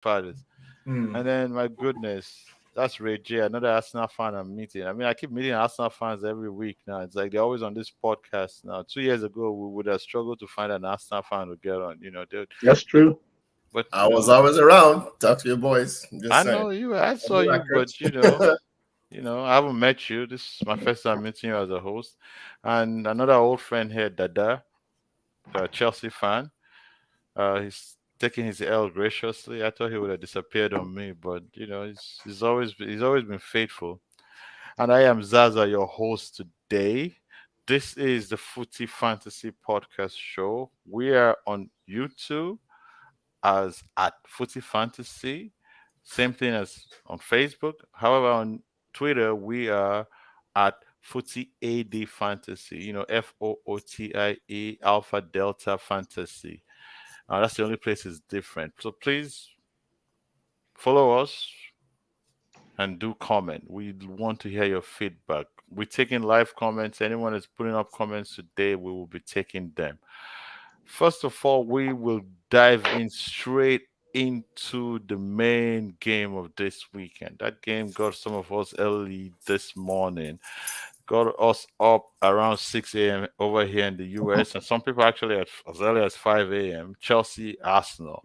Palace. And then, my goodness, that's Ray J, another Arsenal fan I'm meeting. I mean, I keep meeting Arsenal fans every week now. It's like they're always on this podcast now. 2 years ago, we would have struggled to find an Arsenal fan to get on. That's They, true. but I was always around. Talk to your boys. I'm just I saying. know you. I On saw the you, record. but I haven't met you. This is my first time meeting you as a host. And another old friend here, Dada, a Chelsea fan. He's taking his L graciously. I thought he would have disappeared on me, but he's always been faithful. And I am Zaza, your host today. This is the Footy Fantasy Podcast Show. We are on YouTube as at Footy Fantasy. Same thing as on Facebook. However, on Twitter, we are at Footy AD Fantasy. FOOTIE Alpha Delta Fantasy. That's the only place it's different. So please follow us and do comment. We want to hear your feedback. We're taking live comments. Anyone that's putting up comments today, we will be taking them. First of all, we will dive in straight into the main game of this weekend. That game got some of us early this morning, got us up around 6 a.m. over here in the US, and some people actually at as early as 5 a.m. Chelsea, Arsenal.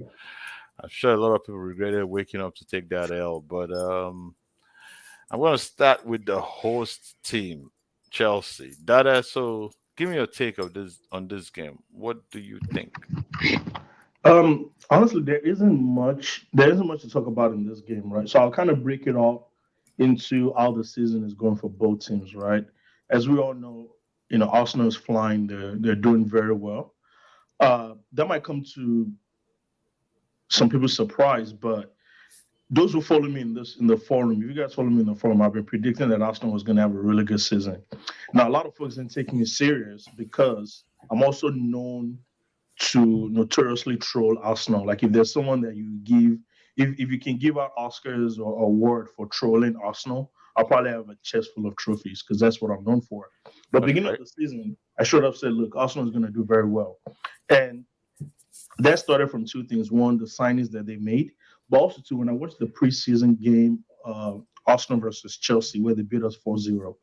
I'm sure a lot of people regretted waking up to take that L, but I'm going to start with the host team, Chelsea. Dada, so give me your take of this on this game. What do you think? Honestly, there isn't much to talk about in this game, right? So I'll kind of break it all into how the season is going for both teams, right? As we all know, Arsenal is flying. They're doing very well. That might come to some people's surprise, but those who follow me in the forum, if you guys follow me in the forum, I've been predicting that Arsenal was going to have a really good season. Now, a lot of folks didn't take me serious because I'm also known to notoriously troll Arsenal. Like if there's someone that you give, if you can give out Oscars or award for trolling Arsenal, I'll probably have a chest full of trophies because that's what I'm known for. But That's beginning of right. the season, I showed up said, look, Arsenal is going to do very well, and that started from two things: one, the signings that they made, but also two, when I watched the preseason game, Arsenal versus Chelsea, where they beat us 4-0.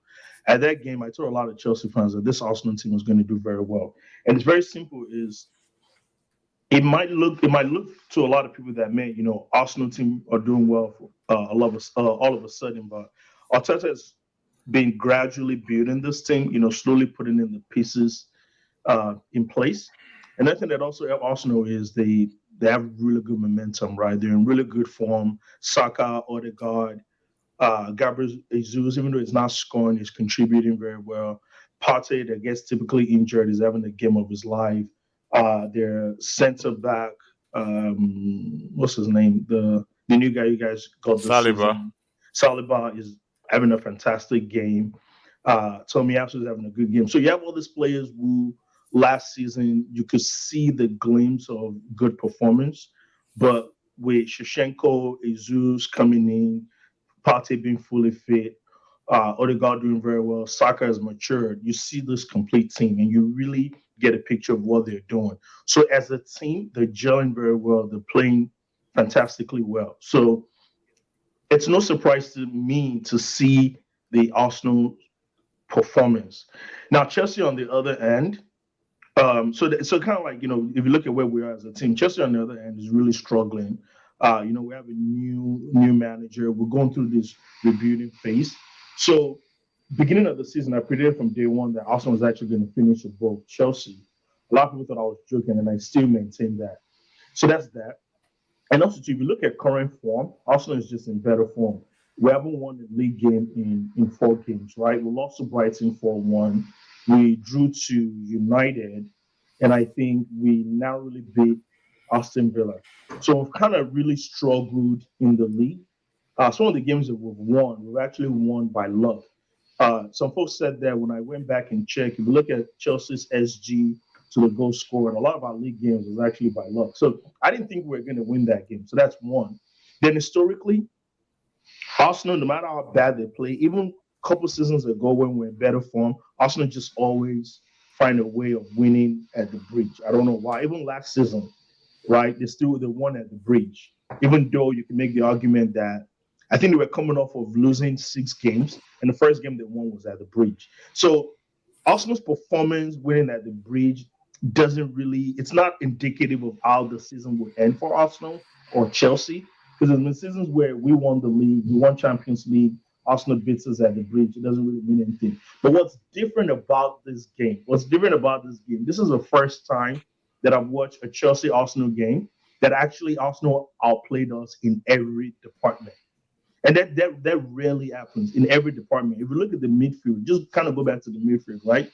At that game, I told a lot of Chelsea fans that this Arsenal team was going to do very well, and it's very simple. Is it might look to a lot of people that Arsenal team are doing well for, all of a sudden, but Arteta has been gradually building this team, slowly putting in the pieces in place. And I think that also help Arsenal is they have really good momentum, right? They're in really good form. Saka, Odegaard, Gabriel Jesus, even though he's not scoring, he's contributing very well. Partey, that gets typically injured, is having the game of his life. Their centre back, what's his name? The new guy you guys got this Saliba. season. Saliba is having a fantastic game. Tommy Asu is having a good game. So you have all these players who last season you could see the glimpse of good performance, but with Shevchenko, Jesus coming in, Partey being fully fit, Odegaard doing very well, Saka has matured. You see this complete team, and you really get a picture of what they're doing. So as a team, they're gelling very well. They're playing fantastically well. So it's no surprise to me to see the Arsenal performance. Now Chelsea on the other end, so kind of like if you look at where we are as a team, Chelsea on the other end is really struggling. We have a new manager. We're going through this rebuilding phase. So beginning of the season, I predicted from day one that Arsenal was actually going to finish above Chelsea. A lot of people thought I was joking, and I still maintain that. So that's that. And also, if you look at current form, Arsenal is just in better form. We haven't won the league game in 4 games, right? We lost to Brighton 4-1. We drew to United, and I think we narrowly beat Aston Villa. So we've kind of really struggled in the league. Some of the games that we've actually won by luck. Some folks said that when I went back and checked, if you look at Chelsea's SG to the goal scored, a lot of our league games was actually by luck. So I didn't think we were going to win that game. So that's one. Then historically, Arsenal, no matter how bad they play, even a couple seasons ago when we were in better form, Arsenal just always find a way of winning at the bridge. I don't know why. Even last season, right? They won at the bridge. even though you can make the argument that I think they were coming off of losing 6 games, and the first game they won was at the Bridge. So Arsenal's performance winning at the Bridge doesn't really, it's not indicative of how the season would end for Arsenal or Chelsea. Because there's been seasons where we won the league, we won Champions League, Arsenal beats us at the Bridge. It doesn't really mean anything. But what's different about this game, this is the first time that I've watched a Chelsea Arsenal game that actually Arsenal outplayed us in every department. And that rarely happens in every department. If you look at the midfield, just kind of go back to the midfield, right?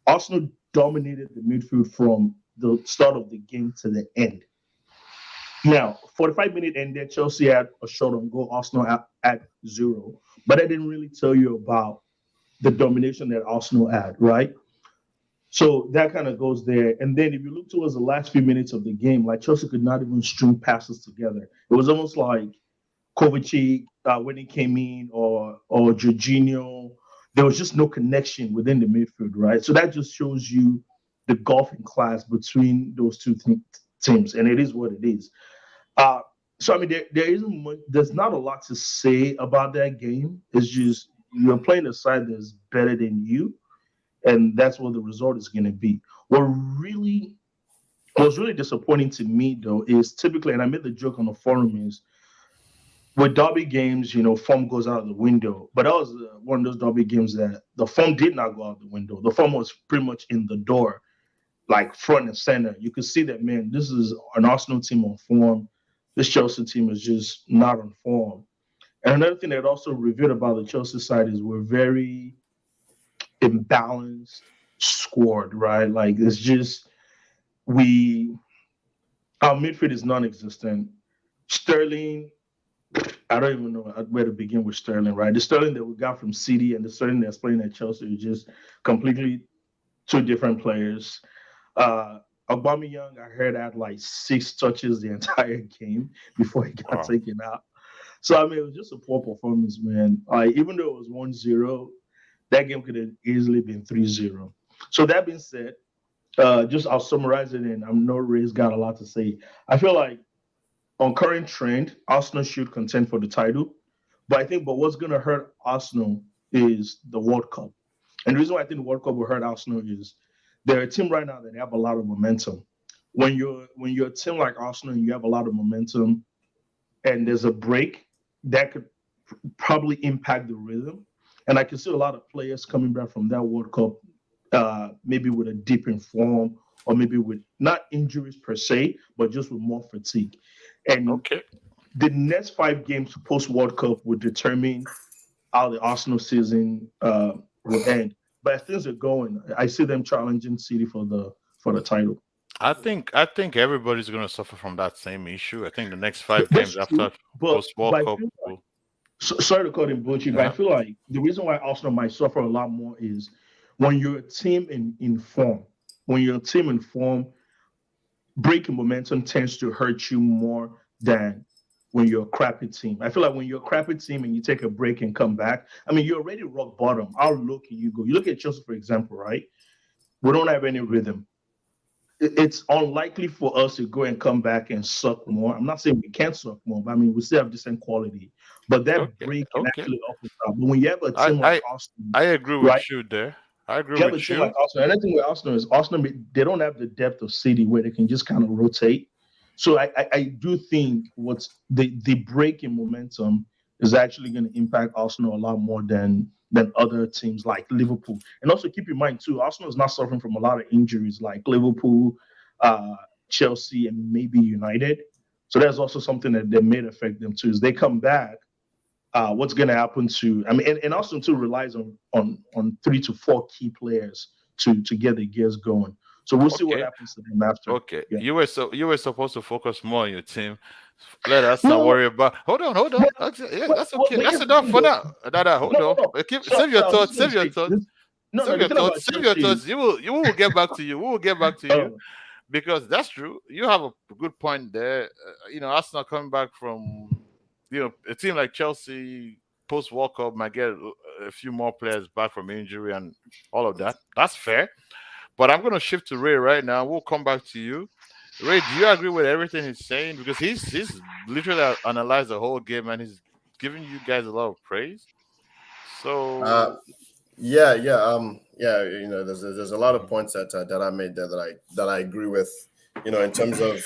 Arsenal dominated the midfield from the start of the game to the end. Now, 45-minute ended, Chelsea had a shot on goal, Arsenal at 0. But I didn't really tell you about the domination that Arsenal had, right? So that kind of goes there. And then if you look towards the last few minutes of the game, like Chelsea could not even string passes together. It was almost like Kovacic when he came in, or Jorginho. There was just no connection within the midfield, right? So that just shows you the gulf in class between those two teams, and it is what it is. Uh, so I mean, there isn't much, there's not a lot to say about that game. It's just you're playing a side that's better than you, and that's what the result is going to be. What was really disappointing to me though is typically, and I made the joke on the forum, is with derby games, form goes out the window. But that was one of those derby games that the form did not go out the window. The form was pretty much in the door, like front and center. You could see that, man, this is an Arsenal team on form. This Chelsea team is just not on form. And another thing that also revealed about the Chelsea side is we're very imbalanced squad, right? Like it's just we our midfield is non-existent. Sterling, I don't even know where to begin with Sterling, right? The Sterling that we got from City and the Sterling that's playing at Chelsea is just completely two different players. Uh, Aubameyang, I heard, had like 6 touches the entire game before he got Wow. taken out. So I mean, it was just a poor performance, man. Like even though it was 1-0, that game could have easily been 3-0. So that being said, just I'll summarize it, and I know Ray's got a lot to say. I feel like on current trend, Arsenal should contend for the title. But what's gonna hurt Arsenal is the World Cup. And the reason why I think the World Cup will hurt Arsenal is they're a team right now that have a lot of momentum. When you're a team like Arsenal and you have a lot of momentum and there's a break, that could probably impact the rhythm. And I can see a lot of players coming back from that World Cup, maybe with a dip in form, or maybe with not injuries per se, but just with more fatigue. And Okay. the next 5 games post World Cup would determine how the Arsenal season will end. But as things are going, I see them challenging City for the title. I think everybody's gonna suffer from that same issue. I think the next five That's games true, after but post World but I Cup feel like, will. sorry to call him Bucci, but I Uh-huh. feel like the reason why Arsenal might suffer a lot more is when you're a team in form. When you're a team in form, breaking momentum tends to hurt you more than when you're a crappy team. I feel like when you're a crappy team and you take a break and come back, I mean, you're already rock bottom. How low can you go? You look at Chelsea, for example, right? We don't have any rhythm. It's unlikely for us to go and come back and suck more. I'm not saying we can't suck more, but I mean, we still have decent quality. But that Okay. break can Okay. actually up us out. But when you have a I team like I Arsenal, I agree right? with you there. I agree You have a with team like you. Arsenal. Another thing with Arsenal is Arsenal, they don't have the depth of City where they can just kind of rotate. So I do think what's the break in momentum is actually going to impact Arsenal a lot more than other teams like Liverpool. And also keep in mind too, Arsenal is not suffering from a lot of injuries like Liverpool, uh, Chelsea, and maybe United. So that's also something that may affect them too. As they come back, what's going to happen to? I mean, and Arsenal too relies on 3 to 4 key players to get the gears going. So we'll see what Okay. happens to them after. Okay. Yeah. You were supposed to focus more on your team. Let us not No, worry about. Hold on. Hold on. but Yeah, that's okay. but That's here's the enough thing, for though. now. Dada, hold No, no, on. no. Save So your I was thoughts. just going Save to your say thoughts. this. No, no. Save The your thing thoughts. about Save your Chelsea thoughts. is, You will get back to you. We will get back to you uh, because that's true. You have a good point there. Arsenal coming back from a team like Chelsea post World Cup might get a few more players back from injury and all of that. That's fair. But I'm going to shift to Ray right now. We'll come back to you. Ray, do you agree with everything he's saying? Because he's literally analyzed the whole game and he's giving you guys a lot of praise. Uh, So, yeah. There's a lot of mhm, points that I made there that I agree with. In terms of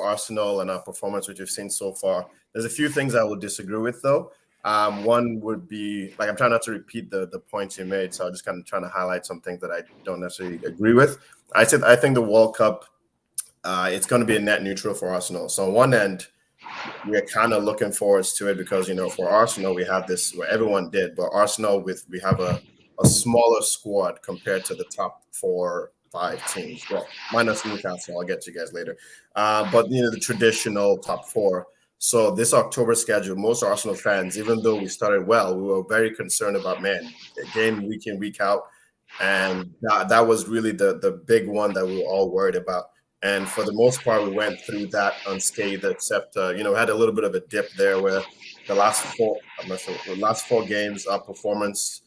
Arsenal and our performance, which we've seen so far. There's a few things I would disagree with though. One would be like I'm trying not to repeat the points you made, so I'm just kind of trying to highlight some things that I don't necessarily agree with. I think the World Cup, it's going to be a net neutral for Arsenal. So on one end, we're kind of looking forward to it because for Arsenal we have this where everyone did, but Arsenal we have a smaller squad compared to the top 4, 5 teams. Well, minus Newcastle, I'll get to you guys later. But the traditional top four. So this October schedule, most Arsenal fans, even though we started well, we were very concerned about game week in week out, and that was really the big one that we were all worried about. And for the most part, we went through that unscathed, except we had a little bit of a dip there where I'm not sure, the last 4 games, our performance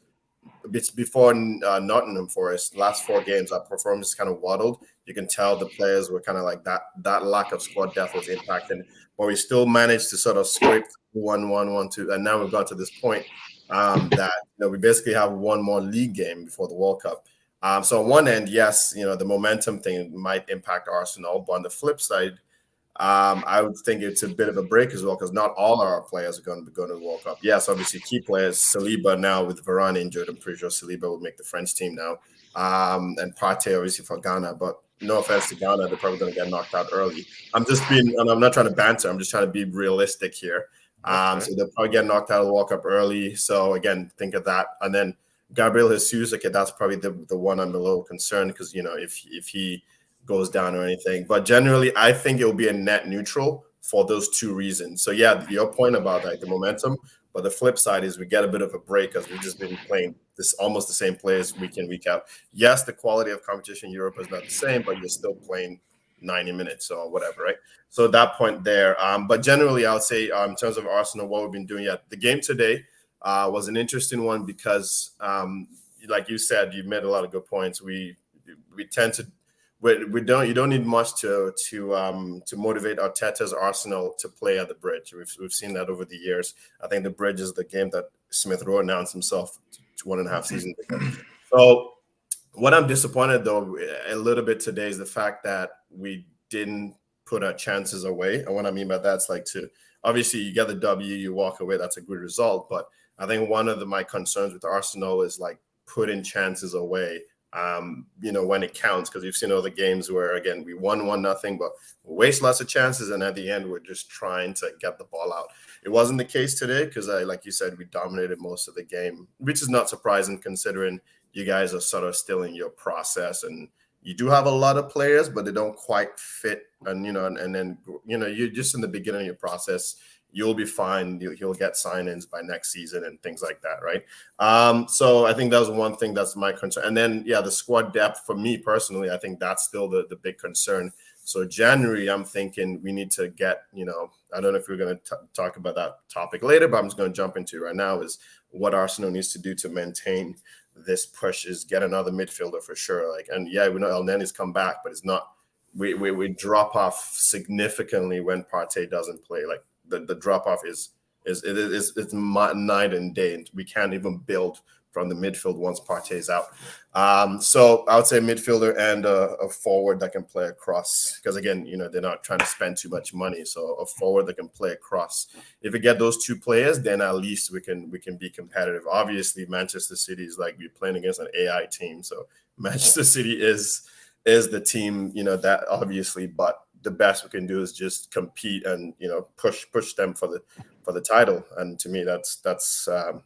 before Nottingham Forest, last 4 games, our performance kind of waddled. You can tell the players were kind of like that. That lack of squad depth was impacting, but we still managed to sort of scrape 1-1-1-2, and now we've got to this point that we basically have one more league game before the World Cup. So on one end, yes, the momentum thing might impact Arsenal, but on the flip side, I would think it's a bit of a break as well because not all our players are going to be going to the World Cup. Yes, obviously key players. Saliba now with Varane injured, I'm pretty sure Saliba will make the French team now, and Partey obviously for Ghana. But no offense to Ghana, they're probably going to get knocked out early. And I'm not trying to banter. I'm just trying to be realistic here. okay. So they'll probably get knocked out of the World Cup early. So again, think of that, and then Gabriel Jesus. Okay, that's probably the one I'm a little concerned because if he goes down or anything. But generally, I think it will be a net neutral for those two reasons. So yeah, your point about like the momentum, but the flip side is we get a bit of a break because we've just been playing this almost the same players week in, week out. Yes, the quality of competition in Europe is not the same, but you're still playing 90 minutes or whatever, right? So that point there. But generally, I would say in terms of Arsenal, what we've been doing, yeah, the game today was an interesting one because, like you said, you made a lot of good points. We tend to we don't you don't need much to motivate Arteta's Arsenal to play at the Bridge. We've seen that over the years. I think the Bridge is the game that Smith Rowe announced himself 1.5 seasons ago. So what I'm disappointed though a little bit today is the fact that we didn't put our chances away. And what I mean by that's like to obviously you get the W, you walk away, that's a good result. But I think one of my concerns with Arsenal is like putting chances away when it counts, because you've seen other games where again we won 1-0, but we waste lots of chances, and at the end we're just trying to get the ball out. It wasn't the case today because, like you said, we dominated most of the game, which is not surprising considering you guys are sort of still in your process, and you do have a lot of players, but they don't quite fit, and then you're just in the beginning of your process. You'll be fine. He'll get sign-ins by next season and things like that, right? So I think that was one thing that's my concern. And then, yeah, the squad depth for me personally, I think that's still the big concern. So January, I'm thinking we need to get, I don't know if we're going to talk about that topic later, but I'm just going to jump into it right now is what Arsenal needs to do to maintain this push is get another midfielder for sure. And yeah, we know El Nenny's come back, but it's not, we drop off significantly when Partey doesn't play. Like, the drop off is night and day, and we can't even build from the midfield once Partey's out. So I would say midfielder and a forward that can play across, because again, they're not trying to spend too much money. So a forward that can play across. If we get those two players, then at least we can be competitive. Obviously, Manchester City is like we're playing against an AI team, so Manchester City is the team, that obviously, but the best we can do is just compete and push them for the title. And to me, it's a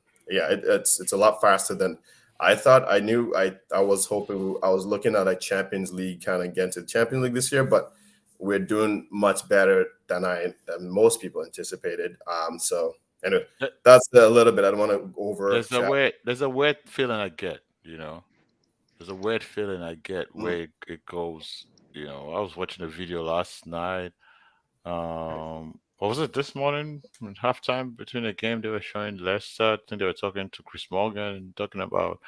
lot faster than I thought. I was hoping, I was looking at a Champions League kind of getting to the Champions League this year, but we're doing much better than most people anticipated. So anyway, Th- that's a little bit. I don't want to over chat. There's a weird feeling I get, There's a weird feeling I get Mm. where it goes. I was watching a video last night. What was it this morning? In halftime between the game, they were showing Leicester. I think they were talking to Chris Morgan and talking about.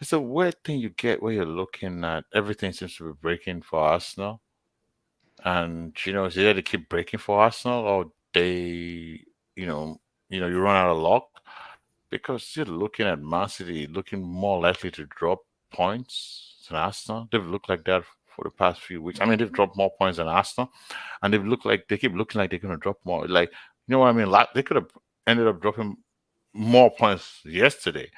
It's a weird thing you get where you're looking at everything seems to be breaking for Arsenal. and it's either they keep breaking for Arsenal or they, you know, you run out of luck because you're looking at Man City looking more likely to drop points than Arsenal. They've looked like that for the past few weeks. I mean, they've dropped more points than Arsenal, and they keep looking like they're going to drop more. Like, you know what I mean? Like, they could have ended up dropping more points yesterday.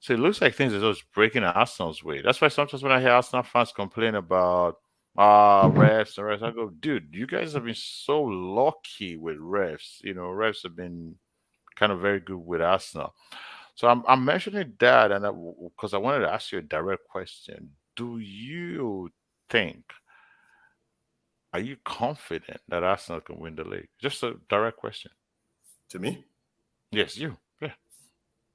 So it looks like things are just breaking Arsenal's way. That's why sometimes when I hear Arsenal fans complain about refs and refs, I go, dude, you guys have been so lucky with refs. Refs have been kind of very good with Arsenal. So I'm mentioning that, and because I wanted to ask you a direct question. Do you think, are you confident that Arsenal can win the league? Just a direct question. To me, Yes, you. Yeah.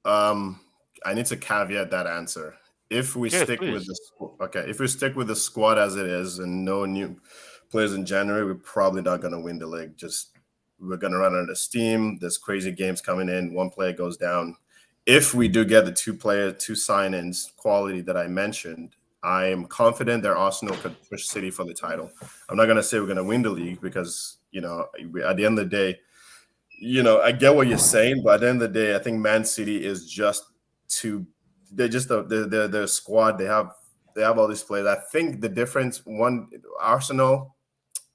um, I need to caveat that answer. If we Yes, stick with please. this, okay, if we stick with the squad as it is and no new players in January, we're probably not going to win the league. Just we're going to run out of steam. There's crazy games coming in. One player goes down. If we do get the two sign-ins quality that I mentioned, I am confident that Arsenal could push City for the title. I'm not going to say we're going to win the league because, at the end of the day, I get what you're saying, but at the end of the day, I think Man City is just too. They're just their squad. They have all these players. I think the difference, one, Arsenal,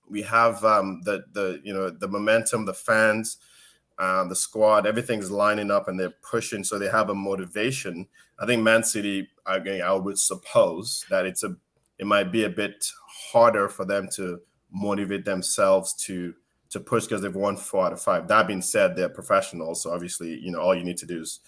we have the momentum, the fans, the squad, everything's lining up and they're pushing, so they have a motivation. I think Man City, again, I would suppose that it might be a bit harder for them to motivate themselves to push because they've won 4 out of 5. That being said, they're professionals, so obviously, all you need to do is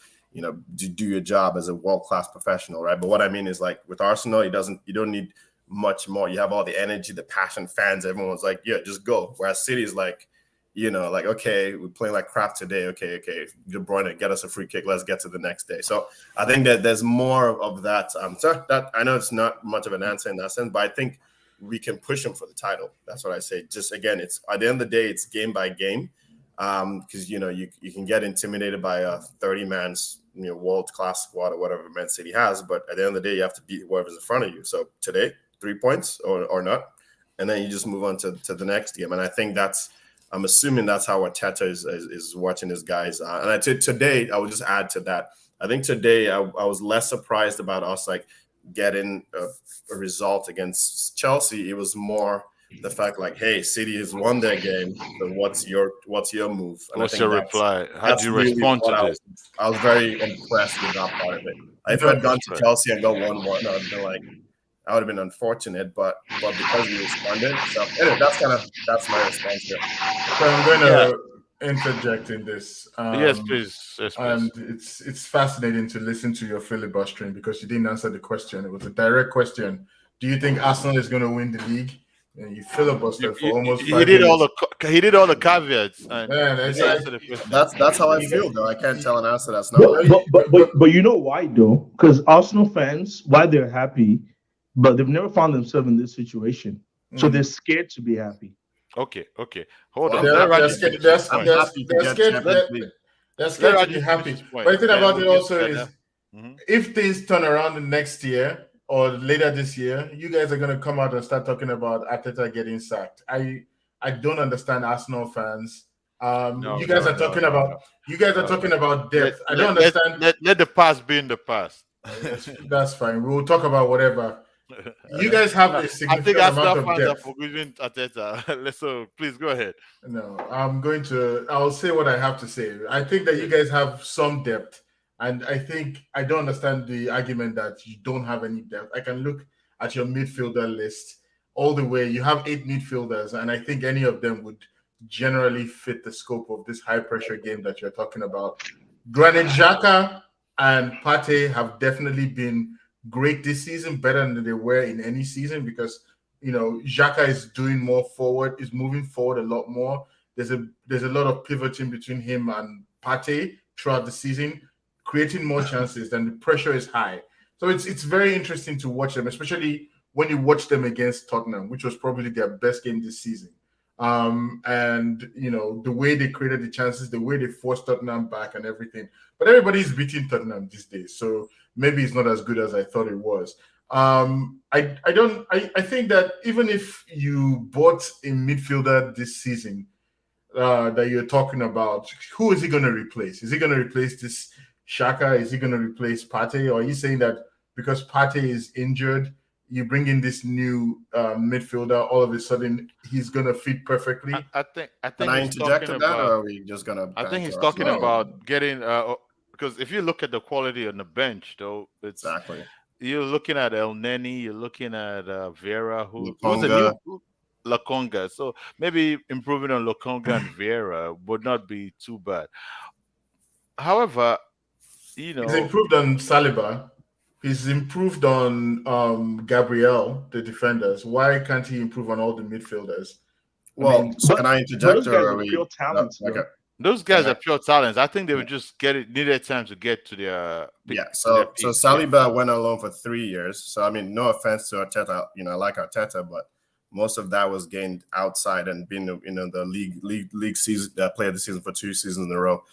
do your job as a world-class professional, right? But what I mean is, like, with Arsenal, you don't need much more. You have all the energy, the passion, fans, everyone's like, yeah, just go. Whereas City is like, like, okay, we're playing like crap today. Okay, De Bruyne, get us a free kick. Let's get to the next day. So I think that there's more of that. So that, I know it's not much of an answer in that sense, but I think we can push them for the title. That's what I say. Just again, it's at the end of the day, it's game by game, because you can get intimidated by a 30-man's world-class squad or whatever Man City has, but at the end of the day, you have to beat whoever's in front of you. So today, 3 points or not, and then you just move on to the next game. And I think I'm assuming that's how Arteta is watching his guys. And today, I would just add to that. I think today I was less surprised about us like getting a result against Chelsea. It was more the fact like, hey, City has won their game. So what's your move? And What's your reply? How do you really respond to what this? I was very impressed with that part of it. If I had gone to Chelsea and got 1-1, I would have been like, I would have been unfortunate, but because we responded, so anyway, that's my response there. So I'm going to interject in this. Yes, please. Yes, And please. it's fascinating to listen to your filibustering because you didn't answer the question. It was a direct question. Do you think Arsenal is going to win the league? And you filibustered for almost 5 He did minutes. he did all the caveats. And Man, it's like, That's how I feel, though. I can't tell an answer that's not right. But you know why though? Because Arsenal fans, why they're happy, but they've never found themselves in this situation, so they're scared to be happy. Okay. Hold on. they're scared. They're I'm happy to get scared. Champions League. They're scared to Let be Raju happy. finish his point. But the thing Then about we'll it get also is, Mhm. if things turn around the next year or later this year, you guys are going to come out and start talking about Arteta getting sacked. I don't understand Arsenal fans. You guys are talking about depth. I don't understand. Let the past be in the past. That's fine. We'll talk about whatever. You guys have a I significant think amount Arsenal of fans are depth. forgiving Arteta. So please go ahead. No, I'll say what I have to say. I think that you guys have some depth, and I don't understand the argument that you don't have any depth. I can look at your midfielder list all the way. You have 8 midfielders, and I think any of them would generally fit the scope of this high pressure game that you're talking about. Granit Xhaka and Partey have definitely been great this season, better than they were in any season because Xhaka is doing more forward, is moving forward a lot more. There's a lot of pivoting between him and Partey throughout the season, creating more chances, and the pressure is high. So it's very interesting to watch them, especially when you watch them against Tottenham, which was probably their best game this season. And the way they created the chances, the way they forced Tottenham back and everything. But everybody's beating Tottenham these days, so maybe it's not as good as I thought it was. I think that even if you bought a midfielder this season that you're talking about, who is he going to replace? Is he going to replace this Shaka? Is he going to replace Partey? Or are you saying that because Partey is injured, you bring in this new midfielder, all of a sudden he's going to fit perfectly? I Can think I he's interject talking to that, or about. are we just gonna I think banter he's off? talking No. about getting because if you look at the quality on the bench, though, it's Exactly. you're looking at El Neni, you're looking at Vieira, who's a Lukonga. new Lakonga. So maybe improving on Lakonga and Vieira would not be too bad. However, you He's know, improved on Saliba. He's improved on Gabriel, the defenders. Why can't he improve on all the midfielders? I Well, mean, so can I but interject, those guys or are are we? pure talents, Okay. though. those Can guys I? are pure talents. I think they Yeah. would just needed time to get to their peak, Yeah. to their So peak. Yeah. Saliba went alone for 3 years. So I mean, no offense to Arteta, I like Arteta, but most of that was gained outside and being the league season player of the season for 2 seasons in a row.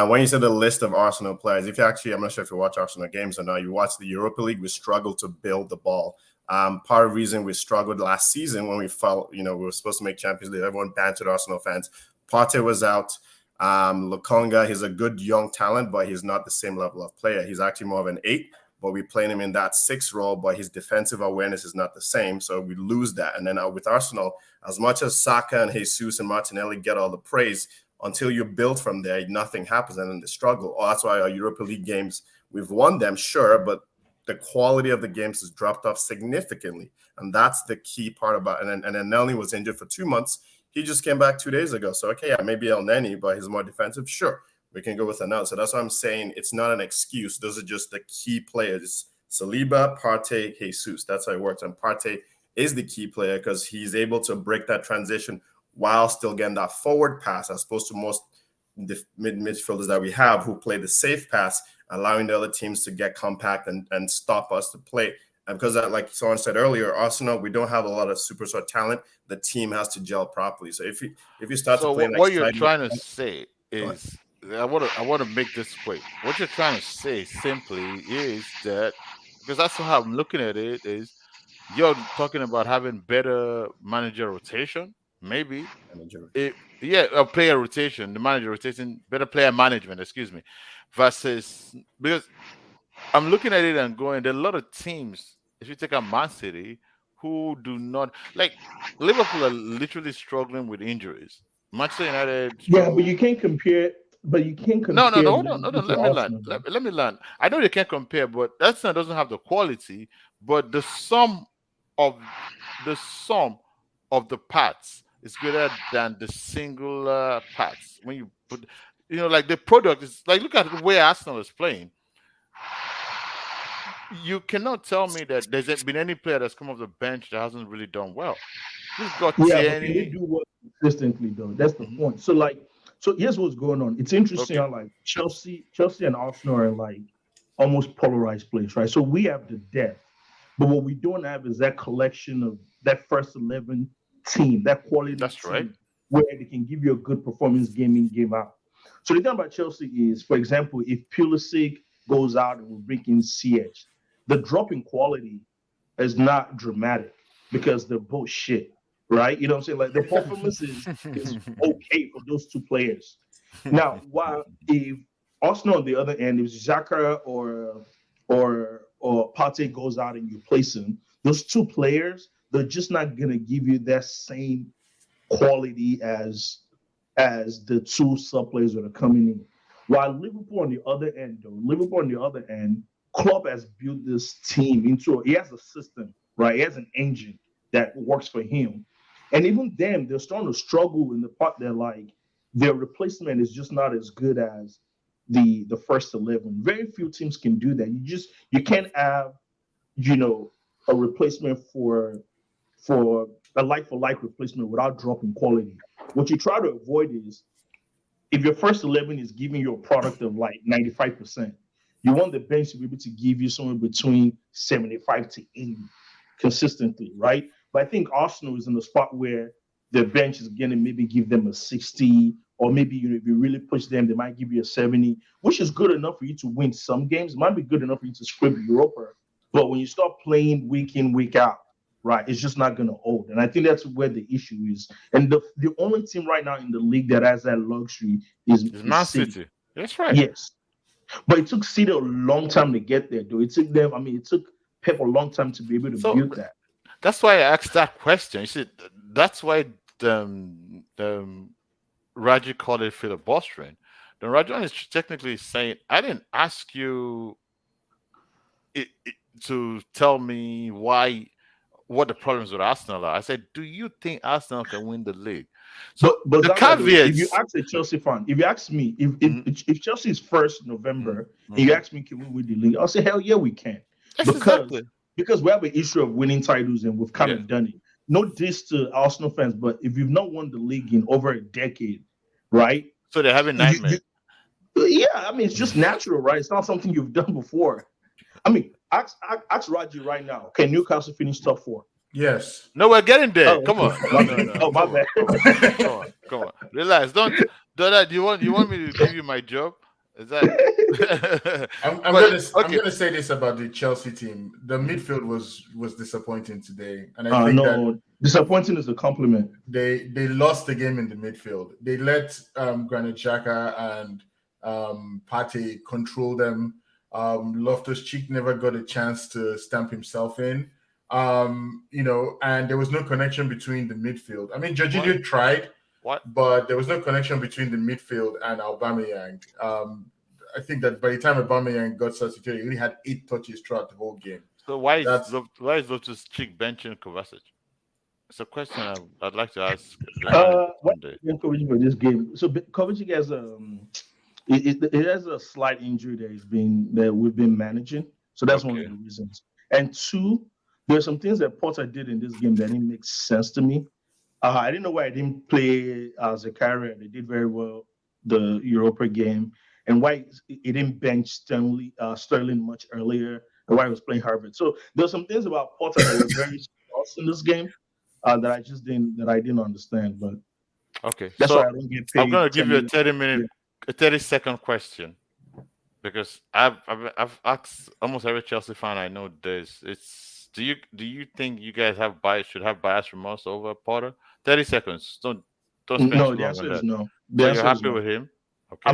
When you said the list of Arsenal players, if you actually, I'm not sure if you watch Arsenal games or not, you watch the Europa League, we struggled to build the ball. Part of the reason we struggled last season when we felt, we were supposed to make Champions League, everyone bantered Arsenal fans. Partey was out. Lokonga, he's a good young talent, but he's not the same level of player. He's actually more of an 8, but we play him in that 6 role, but his defensive awareness is not the same, so we lose that. And then with Arsenal, as much as Saka and Jesus and Martinelli get all the praise, until you build from there, nothing happens, and then the struggle. That's why our Europa League games, we've won them, sure, but the quality of the games has dropped off significantly, and that's the key part about it. And then Nelly was injured for 2 months. He just came back 2 days ago. So, okay, yeah, maybe El Neni, but he's more defensive. Sure, we can go with another. So that's why I'm saying it's not an excuse. Those are just the key players. Saliba, Partey, Jesus. That's how it works. And Partey is the key player because he's able to break that transition while still getting that forward pass, as opposed to most midfielders that we have who play the safe pass, allowing the other teams to get compact and stop us to play. And because that, like someone said earlier, Arsenal, we don't have a lot of superstar talent. The team has to gel properly. So if you start to So play an what you're exciting, trying to say is, I want to make this quick. What you're trying to say simply is that, because that's how I'm looking at it, is you're talking about having better manager rotation, maybe. manager. Yeah, a player rotation, the manager rotation, better player management, excuse me, versus, because I'm looking at it and going, there are a lot of teams, if you take a Man City, who do not, like, Liverpool are literally struggling with injuries. Manchester United Yeah, but struggle. you can't compare. But you can't No, no, compare no, hold on, hold Liverpool on. to Let me learn. Arsenal. Let me learn. I know you can't compare, but Arsenal doesn't have the quality, but of the sum of the parts is greater than the singular parts. When you put, like the product is like, look at the way Arsenal is playing. You cannot tell me that there's been any player that's come off the bench that hasn't really done well. We've got Yeah, but can they Tierney. do what consistently though? That's the Mhm. point. So here's what's going on. It's interesting Okay. how like Chelsea and Arsenal are in like almost polarized place, right? So we have the depth, but what we don't have is that collection of that first 11 team, that quality That's right. team, where they can give you a good performance game in, game out. So the thing about Chelsea is, for example, if Pulisic goes out and we bring in CH, the drop in quality is not dramatic because they're both shit, right? You know what I'm saying? Like the performance is okay for those two players. Now, while if Arsenal on the other end, if Xhaka or Partey goes out and you place him, those two players, they're just not gonna give you that same quality as the two sub players that are coming in. While Liverpool on the other end, Klopp has built this team he has a system, right? He has an engine that works for him. And even them, they're starting to struggle in the part that like their replacement is just not as good as the first 11. Very few teams can do that. You can't have, you know, a replacement for a like for like replacement without dropping quality. What you try to avoid is if your first 11 is giving you a product of like 95%, you want the bench to be able to give you somewhere between 75 to 80 consistently, right? But I think Arsenal is in a spot where the bench is going to maybe give them a 60, or maybe if you really push them, they might give you a 70, which is good enough for you to win some games. It might be good enough for you to scrape Europa, But when you start playing week in, week out, right, it's just not going to hold. And I think that's where the issue is. And the only team right now in the league that has that luxury It's is Man City. City. That's right. Yes. But it took City a long time to get there, though. It took them, I mean, it took Pep a long time to be able to So build that. that's why I asked that question. You see, that's why Raji called it filibustering. The Rajan is technically saying, I didn't ask you to tell me what the problems with Arsenal are. I said, do you think Arsenal can win the league? So But the Zanga, though, if you caveats. ask a Chelsea fan, if you ask me, if Chelsea is first November, and you Mhm. ask me, can we win the league? I'll say, hell yeah, we can. Yes, Because exactly. because we have an issue of winning titles and we've kind Yeah. of done it. No diss to Arsenal fans, but if you've not won the league in over a decade, right? So they're having You, nightmares. yeah, I mean, it's just natural, right? It's not something you've done before. I mean, ask Raji right now. Can Newcastle finish top four? Yes. No, we're getting there. Oh, Come on. my No, bad. no. Oh, my Come on. bad. Come on. Relax. Don't do that. You want me to give you my job? Is that I'm But, I'm okay. gonna say this about the Chelsea team. The midfield was disappointing today, and I think that No, disappointing is a compliment. they lost the game in the midfield. They let Granit Xhaka and Partey control them. Loftus Cheek never got a chance to stamp himself in. And there was no connection between the midfield. I mean, Jorginho tried, What? but there was no connection between the midfield and Aubameyang. I think that by the time Aubameyang got substituted, he only had 8 touches throughout the whole game. So why is That's Loftus Cheek benching Kovacic? It's a question I'd like to ask What one day. Kovacic for this game? So Kovacic has it has a slight injury that we've been managing. So that's one of Okay. the reasons. And two, there's some things that Potter did in this game that didn't make sense to me. I didn't know why I didn't play Zakaria. They did very well the Europa game, and why he didn't bench Sterling much earlier, and why he was playing Harvard. So there's some things about Potter that were very lost in this game that I didn't understand. But Okay. that's So why I don't get I'm paid gonna give 10 you a million. 30-second question because I've asked almost every Chelsea fan I know this. It's do you think you guys should have bias remorse over Potter? 30 seconds. Don't spend No, too the long on answer is that. no. So The you're answer is happy no. with him? Okay.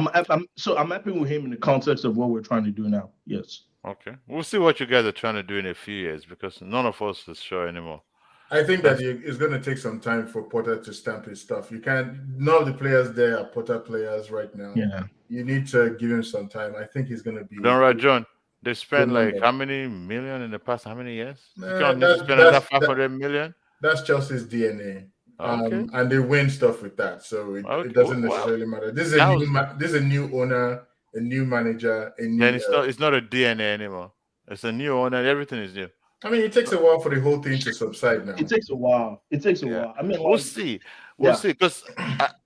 I'm happy with him in the context of what we're trying to do now. Yes. Okay. We'll see what you guys are trying to do in a few years because none of us is sure anymore. I think that it's going to take some time for Potter to stamp his stuff. You can't. None of the players there are Potter players right now. Yeah. You need to give him some time. I think he's going to be Don't right, John. They good spent like numbers. how many million in the past? How many years? You Nah, can't need to spend another 500 million. That's Chelsea's DNA. Okay. And they win stuff with that, so it Okay. doesn't Well, necessarily matter. This is that a was this is a new owner, a new manager, a new. then it's not a DNA anymore. It's a new owner. Everything is new. I mean, it takes a while for the whole thing to subside now. It takes a while. It takes a Yeah. while. I mean, We'll like, see. We'll yeah. see. Because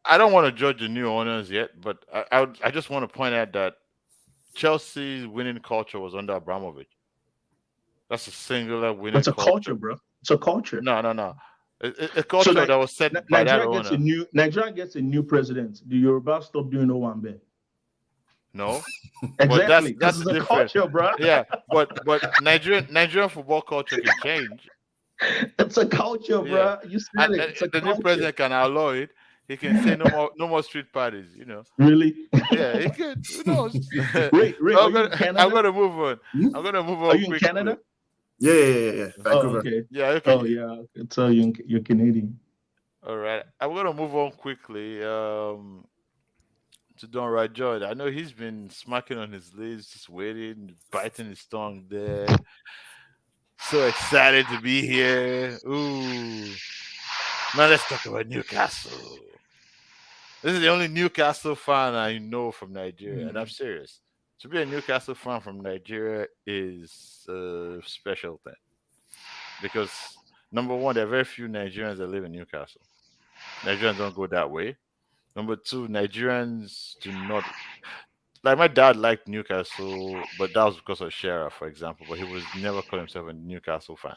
I don't want to judge the new owners yet, but I just want to point out that Chelsea's winning culture was under Abramovich. That's a singular winning it's a culture, bro. It's a culture. No. A culture like, that was set by that Nigeria gets owner. Nigeria gets a new president. The Yoruba stop doing Owambe. No. Exactly. that's It's a different. culture, bro. Yeah, but Nigerian football culture can change. It's a culture, bro. Yeah. You said it. It's a The new culture. president can outlaw it. He can say no more street parties. Really? Yeah, he can. Who knows? Wait, So are you in Canada? I'm gonna move on. Hmm? I'm gonna move on. Are you in quickly. Canada? Yeah. Oh, Vancouver. okay. Yeah. Okay. Oh, yeah. I can tell you're Canadian. All right. I'm gonna move on quickly. To Don Rajoy. I know he's been smacking on his lips, just waiting, biting his tongue there. So excited to be here. Ooh. Now let's talk about Newcastle. This is the only Newcastle fan I know from Nigeria, and I'm serious. To be a Newcastle fan from Nigeria is a special thing. Because number one, there are very few Nigerians that live in Newcastle. Nigerians don't go that way. Number two, Nigerians do not like my dad liked Newcastle, but that was because of Shera, for example. But he was never called himself a Newcastle fan.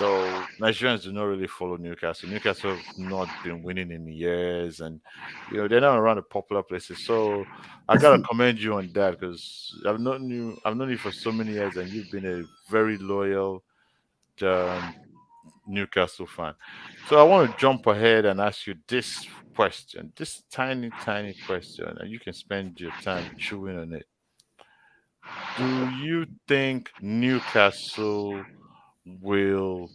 So Nigerians do not really follow Newcastle. Newcastle have not been winning in years, and they're not around the popular places. So I gotta commend you on that because I've known you for so many years, and you've been a very loyal um, Newcastle fan. So I want to jump ahead and ask you this question, this tiny, tiny question, and you can spend your time chewing on it. Do you think Newcastle will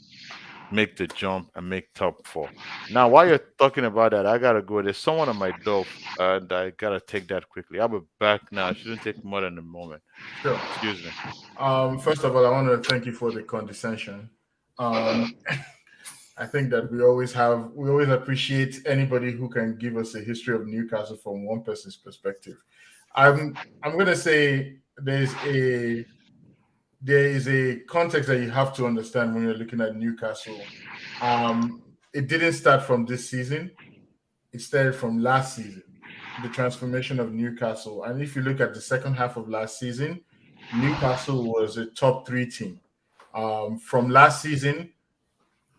make the jump and make top four? Now, while you're talking about that, I gotta go. There's someone on my door, and I gotta take that quickly. I'll be back now. It shouldn't take more than a moment. Sure. Excuse me. First of all, I want to thank you for the condescension. Um, I think that we always appreciate anybody who can give us a history of Newcastle from one person's perspective. I'm gonna say there is a context that you have to understand when you're looking at Newcastle. It didn't start from this season; it started from last season. The transformation of Newcastle, and if you look at the second half of last season, Newcastle was a top three team. From last season,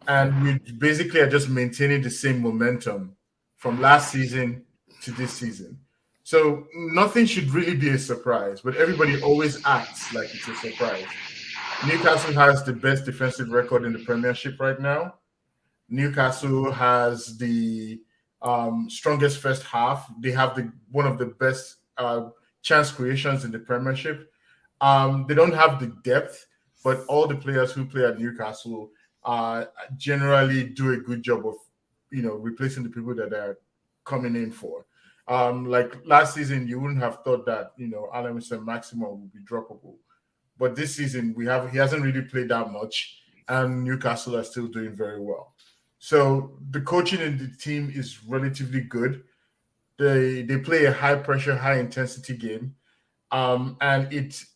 and we basically are just maintaining the same momentum from last season to this season. So nothing should really be a surprise, but everybody always acts like it's a surprise. Newcastle has the best defensive record in the Premiership right now. Newcastle has the strongest first half. They have the one of the best chance creations in the Premiership. They don't have the depth, but all the players who play at Newcastle generally do a good job of, replacing the people that they're coming in for. Like last season, you wouldn't have thought that, Alan St. Maximum would be droppable. But this season, he hasn't really played that much, and Newcastle are still doing very well. So the coaching in the team is relatively good. They play a high pressure, high intensity game, and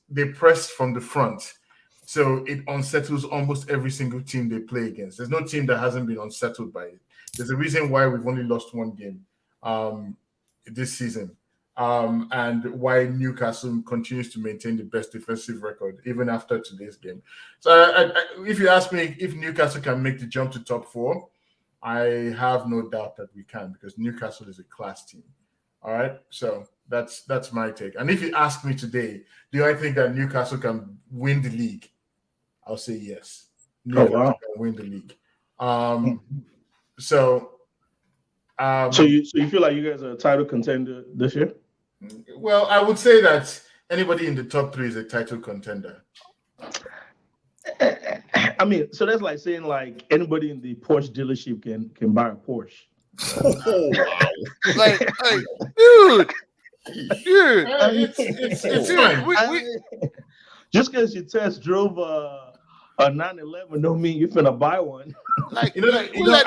they press from the front. So it unsettles almost every single team they play against. There's no team that hasn't been unsettled by it. There's a reason why we've only lost one game this season, and why Newcastle continues to maintain the best defensive record even after today's game. So if you ask me if Newcastle can make the jump to top four, I have no doubt that we can, because Newcastle is a class team. All right, so that's my take. And if you ask me today, do I think that Newcastle can win the league? I'll say yes. Newcastle can win the league. So you feel like you guys are a title contender this year? Well, I would say that anybody in the top three is a title contender. I mean, so that's like saying like anybody in the Porsche dealership can buy a Porsche. Oh, wow. Like, dude. It's fine. Just because you test drove a 911 don't mean you're finna buy one. Like, We we let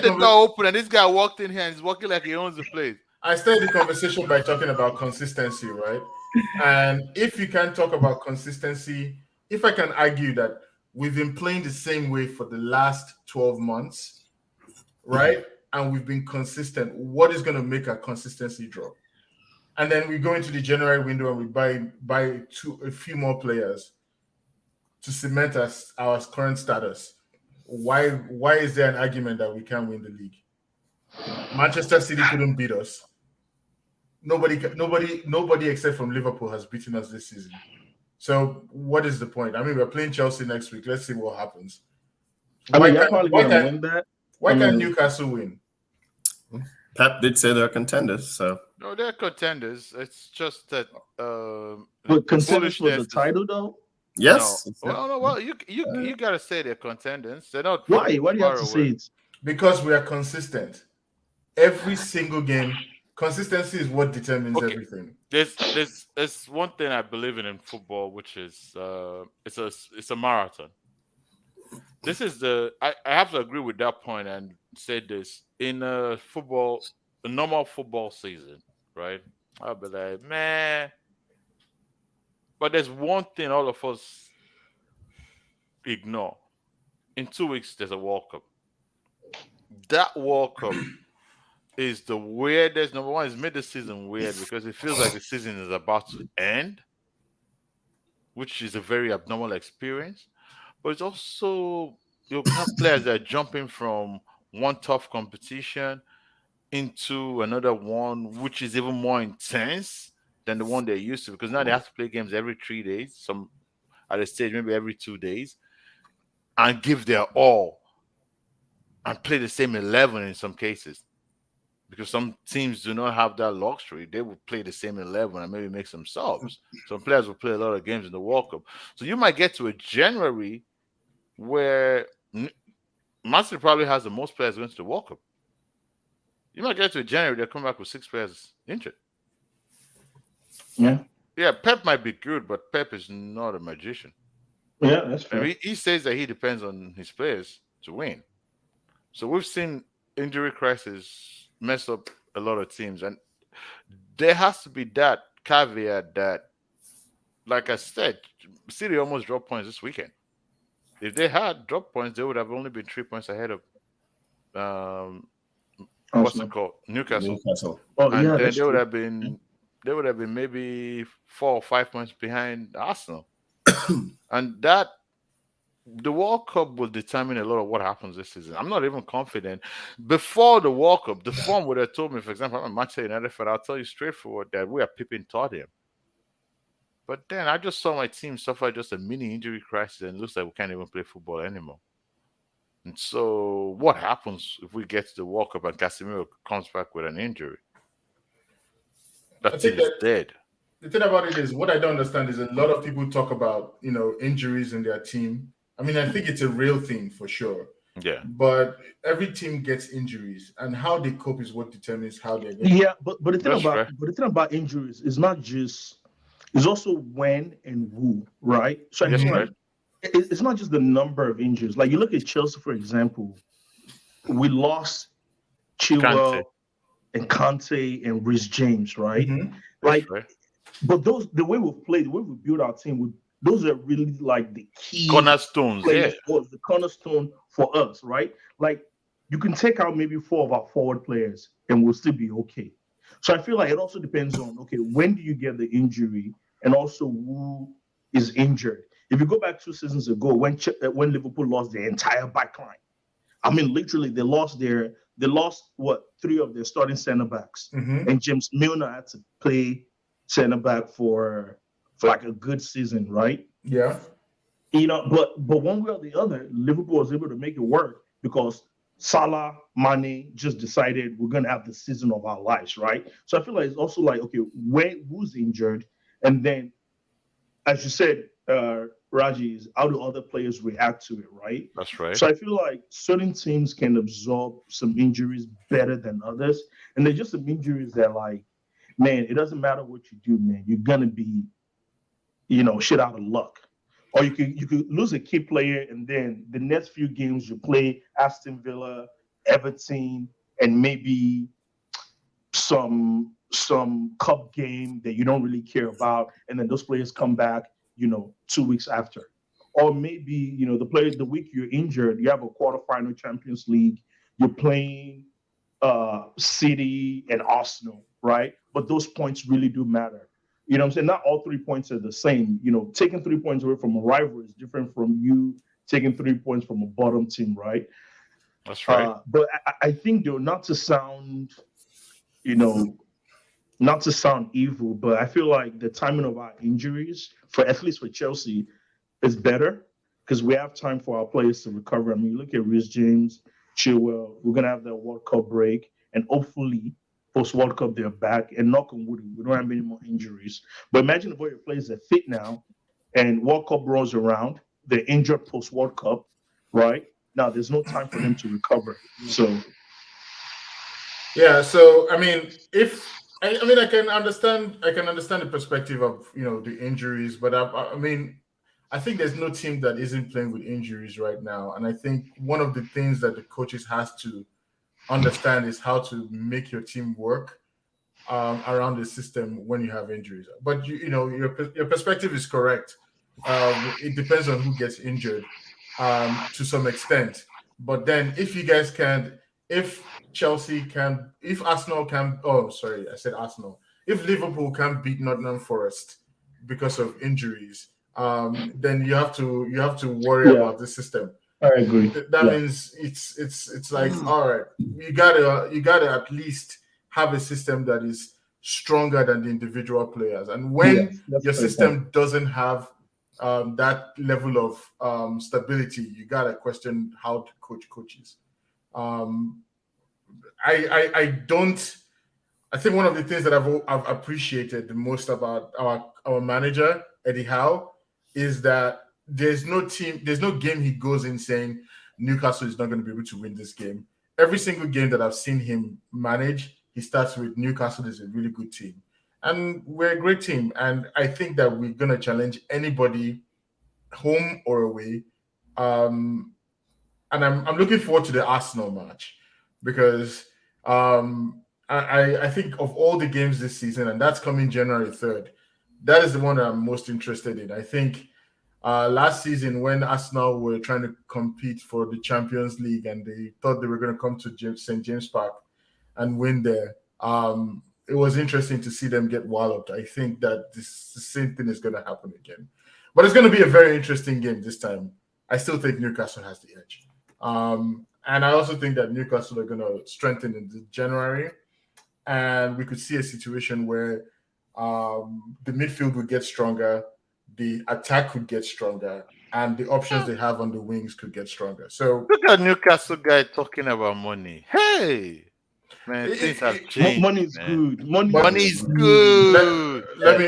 the door open, and this guy walked in here and he's walking like he owns the place. I started the conversation by talking about consistency, right? And if you can talk about consistency, if I can argue that we've been playing the same way for the last 12 months, right? And we've been consistent, what is going to make our consistency drop? And then we go into the January window and we buy a few more players to cement our current status. Why is there an argument that we can't win the league? Manchester City couldn't beat us. Nobody except from Liverpool has beaten us this season. So what is the point? I mean, we're playing Chelsea next week. Let's see what happens. You're probably going to win that. Why can't Newcastle win? Pep did say they're contenders, so No, they're contenders. It's just that But contenders for the title, though? yes. Well, you gotta say they're contenders. They're not. Why? Why do you have to far say away. it? Because we are consistent. Every single game, consistency is what determines everything. There's one thing I believe in football, which is it's a marathon. This is I have to agree with that point and say this in a normal football season, right? I'll be like, man. But there's one thing all of us ignore. In 2 weeks, there's a World Cup. That World Cup is the weirdest. Number one, it's made the season weird because it feels like the season is about to end, which is a very abnormal experience. but it's also you have players that are jumping from one tough competition into another one, which is even more intense than the one they're used to, because now they have to play games every 3 days, some at a stage maybe every 2 days, and give their all and play the same 11 in some cases. Because some teams do not have that luxury. They will play the same 11 and maybe make some subs. Some players will play a lot of games in the World Cup. So you might get to a January where Man City probably has the most players going to the World Cup. You might get to a January, they'll come back with 6 players injured. Yeah. Yeah, Pep might be good, but Pep is not a magician. Yeah, that's And fair. he says that he depends on his players to win. So we've seen injury crisis mess up a lot of teams. And there has to be that caveat that, like I said, City almost dropped points this weekend. If they had dropped points, they would have only been 3 points ahead of um, what's it Arsenal. called, Newcastle, Newcastle. Oh and yeah, then that's true. they would have been maybe 4 or 5 points behind Arsenal, and that the World Cup will determine a lot of what happens this season. I'm not even confident. Before the World Cup, the form would have told me, for example, I'm a Manchester United fan, I'll tell you straightforward that we are Pippin Tottenham. But then I just saw my team suffer just a mini injury crisis, and it looks like we can't even play football anymore. And so, what happens if we get to the World Cup and Casemiro comes back with an injury? I That think team is that dead. the thing about it is what I don't understand is a lot of people talk about injuries in their team. I mean, I think it's a real thing for sure, Yeah, but every team gets injuries, and how they cope is what determines how they're going. Yeah, but that's right. the thing about injuries is not just, it's also when and who, right? So I Yes, feel Mm-hmm. right. like it's not just the number of injuries. Like you look at Chelsea, for example, we lost Kante. Chilwell and Conte and Rhys James, right? Mm-hmm. That's Like, right. but those the way we've played, the way we build our team, those are really like the key Cornerstones. Yeah, players for us, the cornerstone for us, right? Like you can take out maybe four of our forward players and we'll still be okay. So I feel like it also depends on okay, when do you get the injury and also who is injured. If you go back 2 seasons ago when Liverpool lost their entire backline, I mean literally they lost what three of their starting center backs, Mm-hmm. and James Milner had to play center back for like a good season, right? Yeah. But one way or the other, Liverpool was able to make it work because Salah, Mane just decided we're gonna have the season of our lives, right? So I feel like it's also like okay, who's injured, and then as you said, Raji, is how do other players react to it, right? that's right. So I feel like certain teams can absorb some injuries better than others, and there's just some injuries that like, man, it doesn't matter what you do, man, you're gonna be shit out of luck. Or you could lose a key player, and then the next few games you play Aston Villa, Everton, and maybe some cup game that you don't really care about, and then those players come back, 2 weeks after. Or maybe the week you're injured, you have a quarterfinal Champions League, you're playing City and Arsenal, right? But those points really do matter. You know what I'm saying? Not all 3 points are the same. Taking 3 points away from a rival is different from you taking 3 points from a bottom team, right? That's right. But I think though, you know, not to sound evil, but I feel like the timing of our injuries, for at least for Chelsea, is better because we have time for our players to recover. I mean, you look at Rhys James, Chilwell. We're gonna have the World Cup break, and hopefully post World Cup they're back. And knock on wood, we don't have any more injuries. But imagine if all your players are fit now, and World Cup rolls around, they're injured post World Cup, right? Now there's no time for them to recover. So Yeah. So I mean, if I mean, I can understand the perspective of the injuries, but I mean, I think there's no team that isn't playing with injuries right now, and I think one of the things that the coaches has to understand is how to make your team work around the system when you have injuries. But your perspective is correct. It depends on who gets injured to some extent. But then if you guys can, if Chelsea can, if Arsenal can, oh sorry, I said Arsenal. If Liverpool can beat Nottingham Forest because of injuries, then you have to worry about the system. I agree. That means it's like, all right, you gotta at least have a system that is stronger than the individual players. And when your system doesn't have that level of stability, you gotta question how the coach coaches. I think one of the things that I've appreciated the most about our manager Eddie Howe is that there's no game he goes in saying Newcastle is not going to be able to win this game. Every single game that I've seen him manage, he starts with Newcastle is a really good team, and we're a great team. And I think that we're going to challenge anybody, home or away. And I'm looking forward to the Arsenal match because I think of all the games this season, and that's coming January 3rd, that is the one that I'm most interested in. I think last season when Arsenal were trying to compete for the Champions League and they thought they were going to come to St. James Park and win there, it was interesting to see them get walloped. I think that the same thing is going to happen again. But it's going to be a very interesting game this time. I still think Newcastle has the edge. And I also think that Newcastle are going to strengthen in January. And we could see a situation where the midfield would get stronger, the attack could get stronger, and the options they have on the wings could get stronger. So look at Newcastle guy talking about money. Hey, man, things have changed. Money is good. Money is good. Let me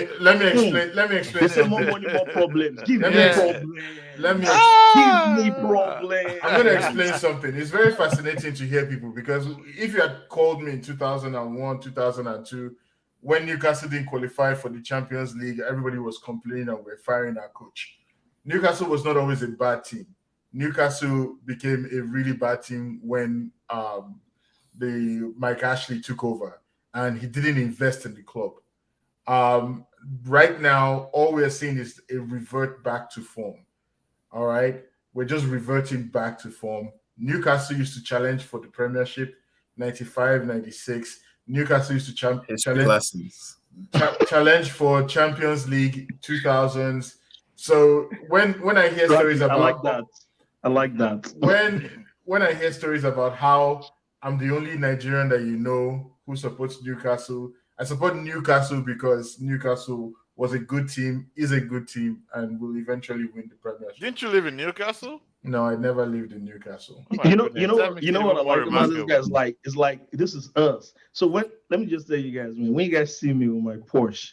explain. Let me explain. They say more money, more problems. Give me problems. Let me give me problems. I'm going to explain something. It's very fascinating to hear people because if you had called me in 2001, 2002, when Newcastle didn't qualify for the Champions League, everybody was complaining and we're firing our coach. Newcastle was not always a bad team. Newcastle became a really bad team when the Mike Ashley took over and he didn't invest in the club. Right now, all we're seeing is a revert back to form. All right, we're just reverting back to form. Newcastle used to challenge for the Premiership, 95, 96. Newcastle used to challenge for Champions League 2000s. So when I hear stories about I like that. When I hear stories about how I'm the only Nigerian that you know who supports Newcastle, I support Newcastle because Newcastle was a good team, is a good team, and will eventually win the Premiership. Didn't you live in Newcastle? No, I never lived in Newcastle. Oh You know what I like about this guys like it's like this is us. So let me just tell you guys, man, when you guys see me with my Porsche,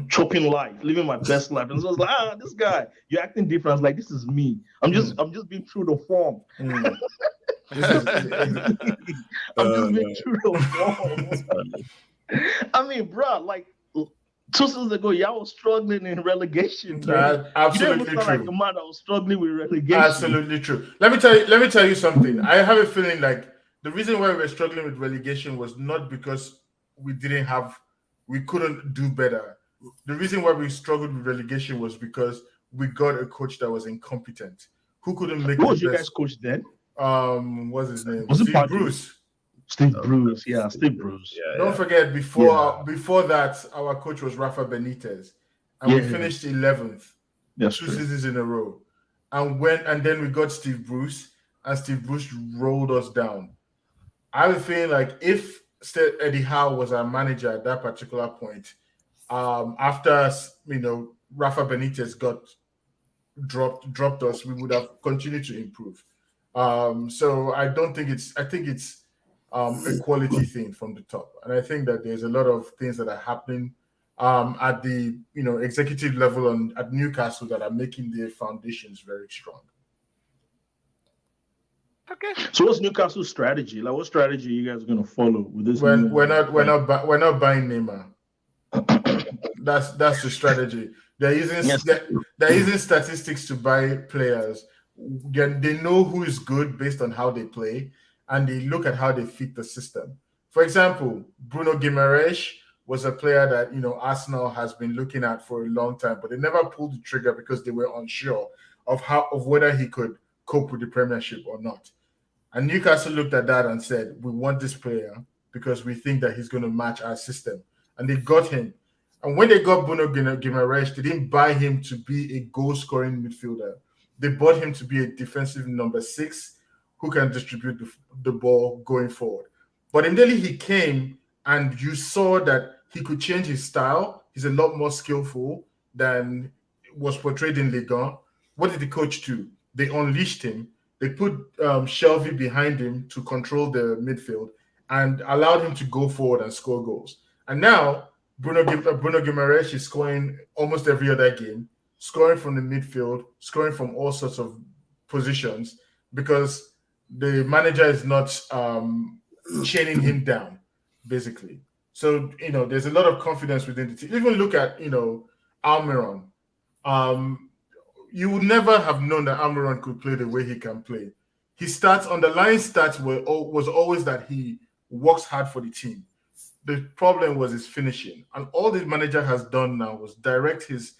chopping life, living my best life, and so it's like, this guy, you're acting different. I was like, this is me. I'm just being true to form. I'm just being true to form. I mean, bro, like 2 seasons ago, y'all was struggling in relegation. Absolutely true. Like a man that was struggling with relegation. Absolutely true. Let me tell you something. I have a feeling like the reason why we're struggling with relegation was not because we couldn't do better. The reason why we struggled with relegation was because we got a coach that was incompetent, who couldn't make. Who was your guys' coach then? What's his name? Was it Steve Bruce? Steve Bruce, yeah, Steve Bruce. Don't forget, before that, our coach was Rafa Benitez, and we finished 11th, 2 seasons in a row. And then we got Steve Bruce, and Steve Bruce rolled us down. I was feeling like if Eddie Howe was our manager at that particular point, after Rafa Benitez got dropped us, we would have continued to improve. So I think it's a quality thing from the top, and I think that there's a lot of things that are happening at the executive level at Newcastle that are making their foundations very strong. Okay. So what's Newcastle's strategy? Like, what strategy are you guys going to follow with this? We're not buying Neymar. That's the strategy. They're using statistics to buy players. They know who is good based on how they play, and they look at how they fit the system. For example, Bruno Guimaraes was a player that Arsenal has been looking at for a long time, but they never pulled the trigger because they were unsure of whether he could cope with the Premiership or not. And Newcastle looked at that and said, we want this player because we think that he's going to match our system. And they got him. And when they got Bruno Guimaraes, they didn't buy him to be a goal-scoring midfielder. They bought him to be a defensive number 6 who can distribute the ball going forward. But immediately he came, and you saw that he could change his style. He's a lot more skillful than was portrayed in Ligue 1. What did the coach do? They unleashed him. They put Shelby behind him to control the midfield and allowed him to go forward and score goals. And now Bruno Guimaraes is scoring almost every other game, scoring from the midfield, scoring from all sorts of positions because the manager is not chaining him down, basically. So, there's a lot of confidence within the team. Even look at, Almiron. You would never have known that Almiron could play the way he can play. His underlying stats was always that he works hard for the team. The problem was his finishing. And all the manager has done now was direct his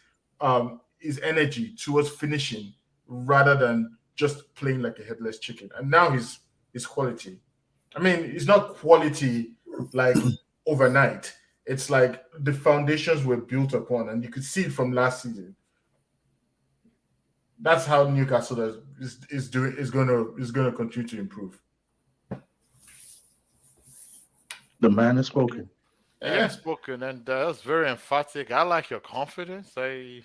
energy towards finishing rather than just playing like a headless chicken. And now his quality. I mean, it's not quality like overnight. It's like the foundations were built upon, and you could see it from last season. That's how Newcastle is going to continue to improve. The man has spoken. Yeah, spoken, and that's very emphatic. I like your confidence. I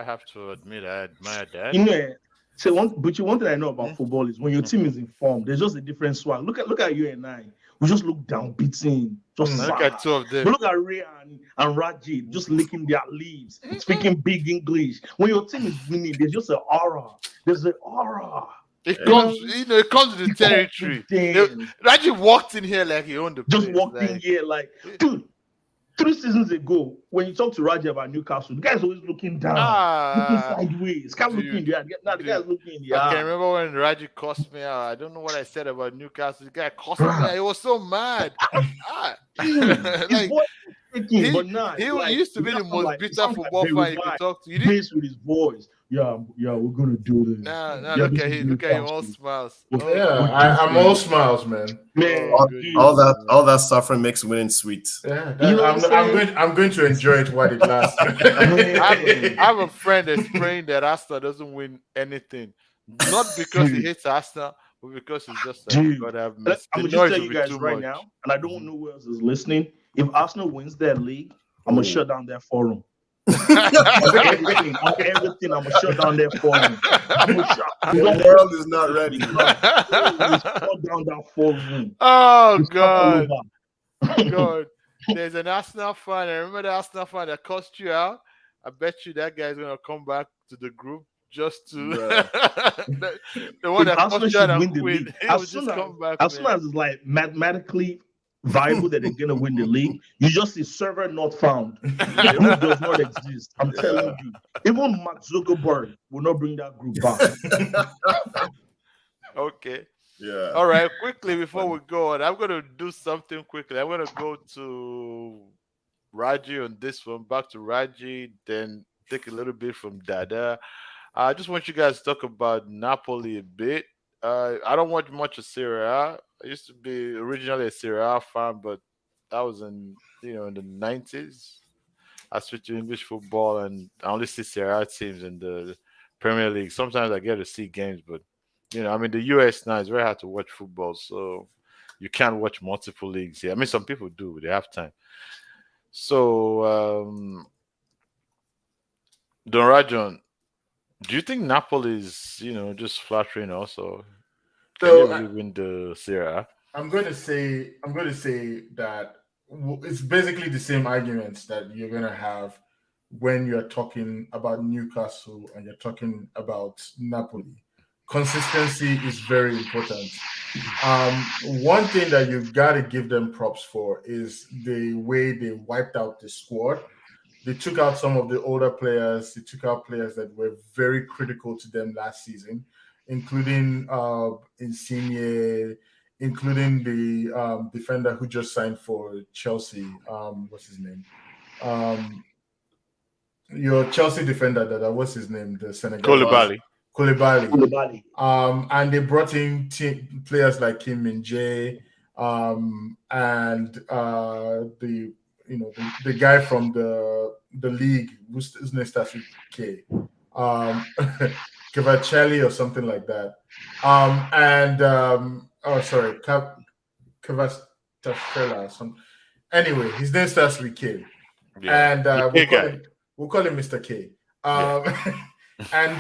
have to admit, I admire that. But one thing I know about football is when your team is informed, there's just a different swag. Look at you and I. We just look downbeaten. Just look at two of them. But look at Ray and Raji just licking their leaves, speaking big English. When your team is winning, there's just an aura. There's an aura. It comes with the territory. Raji walked in here like he owned the place. Just walked in here like, dude. 3 seasons ago, when you talk to Raja about Newcastle, the guy's always looking down, looking sideways. Can't look in the eye. Now the guy's looking in the eye. I can remember when Raji cussed me out. I don't know what I said about Newcastle. The guy cussed me out. He was so mad. His voice was shaking, but nah. He used to be the most bitter football fan you could talk to. He plays with his voice. Yeah, we're gonna do this. Nah, look at him, all smiles. I'm all smiles, man. All that suffering makes winning sweet. Yeah, I'm going to enjoy it while it lasts. I have a friend that's praying that Arsenal doesn't win anything, not because he hates Arsenal, but because it's just God have mercy. I'm gonna just tell you guys right now, and I don't know who else is listening. If Arsenal wins their league, I'm gonna shut down their forum. everything, I'm gonna shut down their forum. The world is not ready. Shut down that forum. Oh God. There's an Arsenal fan. I remember the Arsenal fan that cussed you out. I bet you that guy's gonna come back to the group just to the one that cussed you out and win. As soon as it's like mathematically viable that they're gonna win the league, you just see server not found. It does not exist. I'm telling you. Even Mark Zuckerberg will not bring that group back. Okay. Yeah. All right. Quickly before we go on, I'm gonna do something quickly. I'm gonna go to Raji on this one, back to Raji, then take a little bit from Dada. I just want you guys to talk about Napoli a bit. I don't watch much of Serie A. I used to be originally a Serie A fan, but that was in the 90s. I switched to English football, and I only see Serie A teams in the Premier League. Sometimes I get to see games, but the US now is very hard to watch football, so you can't watch multiple leagues here. I mean, some people do; they have time. So, Don Rajon, do you think Napoli is, just flattering also? Can you win the Serie A? I'm going to say that it's basically the same arguments that you're going to have when you're talking about Newcastle and you're talking about Napoli. Consistency is very important. One thing that you've got to give them props for is the way they wiped out the squad. They took out some of the older players. They took out players that were very critical to them last season, including Insigne, including the defender who just signed for Chelsea. What's his name? Your Chelsea defender, what's his name? The Senegal. Koulibaly. And they brought in players like Kim Min-jae, and the guy from the league whose name starts with K, Cavacelli or something like that. Cavastrella or something. Anyway, his name starts with K, Yeah. and The K guy. we'll call him Mr. K. And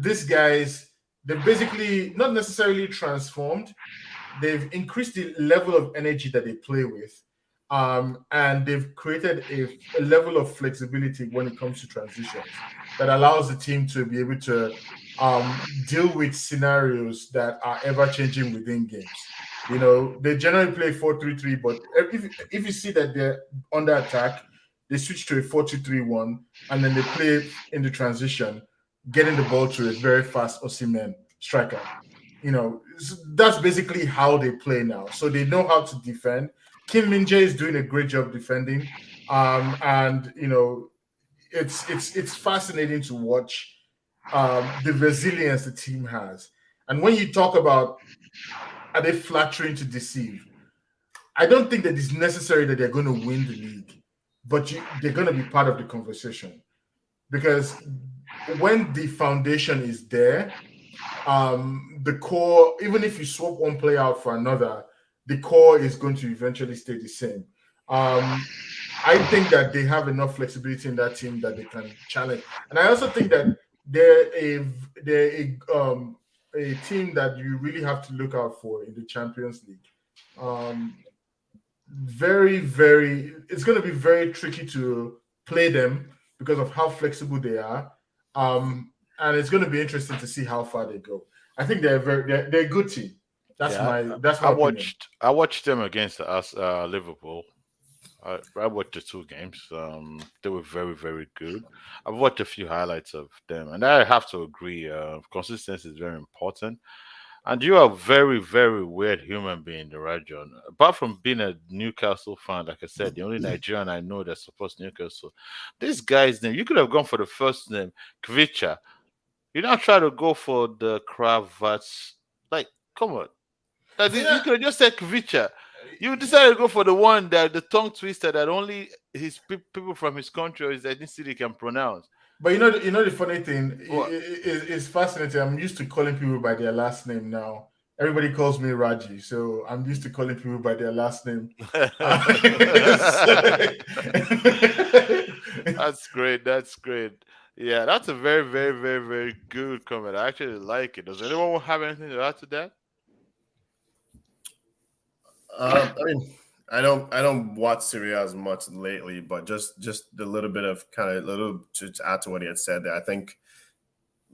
these guys, they're basically not necessarily transformed. They've increased the level of energy that they play with, and they've created a level of flexibility when it comes to transitions that allows the team to be able to deal with scenarios that are ever changing within games. They generally play 4-3-3, but if you see that they're under attack, they switch to a 4-2-3-1, and then they play in the transition, getting the ball to a very fast Osimhen striker. That's basically how they play now. So they know how to defend. Kim Min-jae is doing a great job defending, and it's fascinating to watch the resilience the team has. And when you talk about are they flattering to deceive, I don't think that it's necessary that they're going to win the league, but they're going to be part of the conversation, because when the foundation is there, the core, even if you swap one player out for another, the core is going to eventually stay the same. I think that they have enough flexibility in that team that they can challenge, and I also think that they're a team that you really have to look out for in the Champions League. Very, very, it's going to be very tricky to play them because of how flexible they are. And it's going to be interesting to see how far they go. I think they're a good team. That's my opinion. I watched them against us Liverpool. I watched the two games. They were very, very good. I've watched a few highlights of them, and I have to agree. Consistency is very important. And you are a very, very weird human being, the right, John. Apart from being a Newcastle fan, like I said, the only Nigerian I know that supports Newcastle. This guy's name, you could have gone for the first name, Kvicha. You now try to go for the cravats. Like, come on. Like, you could have just said Kvicha. You decided to go for the one that the tongue twister that only his people from his country or his ethnicity can pronounce. But the funny thing is fascinating. I'm used to calling people by their last name now. Everybody calls me Raji, so I'm used to calling people by their last name. That's great. That's great. Yeah, that's a very, very, very, very good comment. I actually like it. Does anyone have anything to add to that? I mean, I don't watch Serie A as much lately, but just a little bit of to add to what he had said there. I think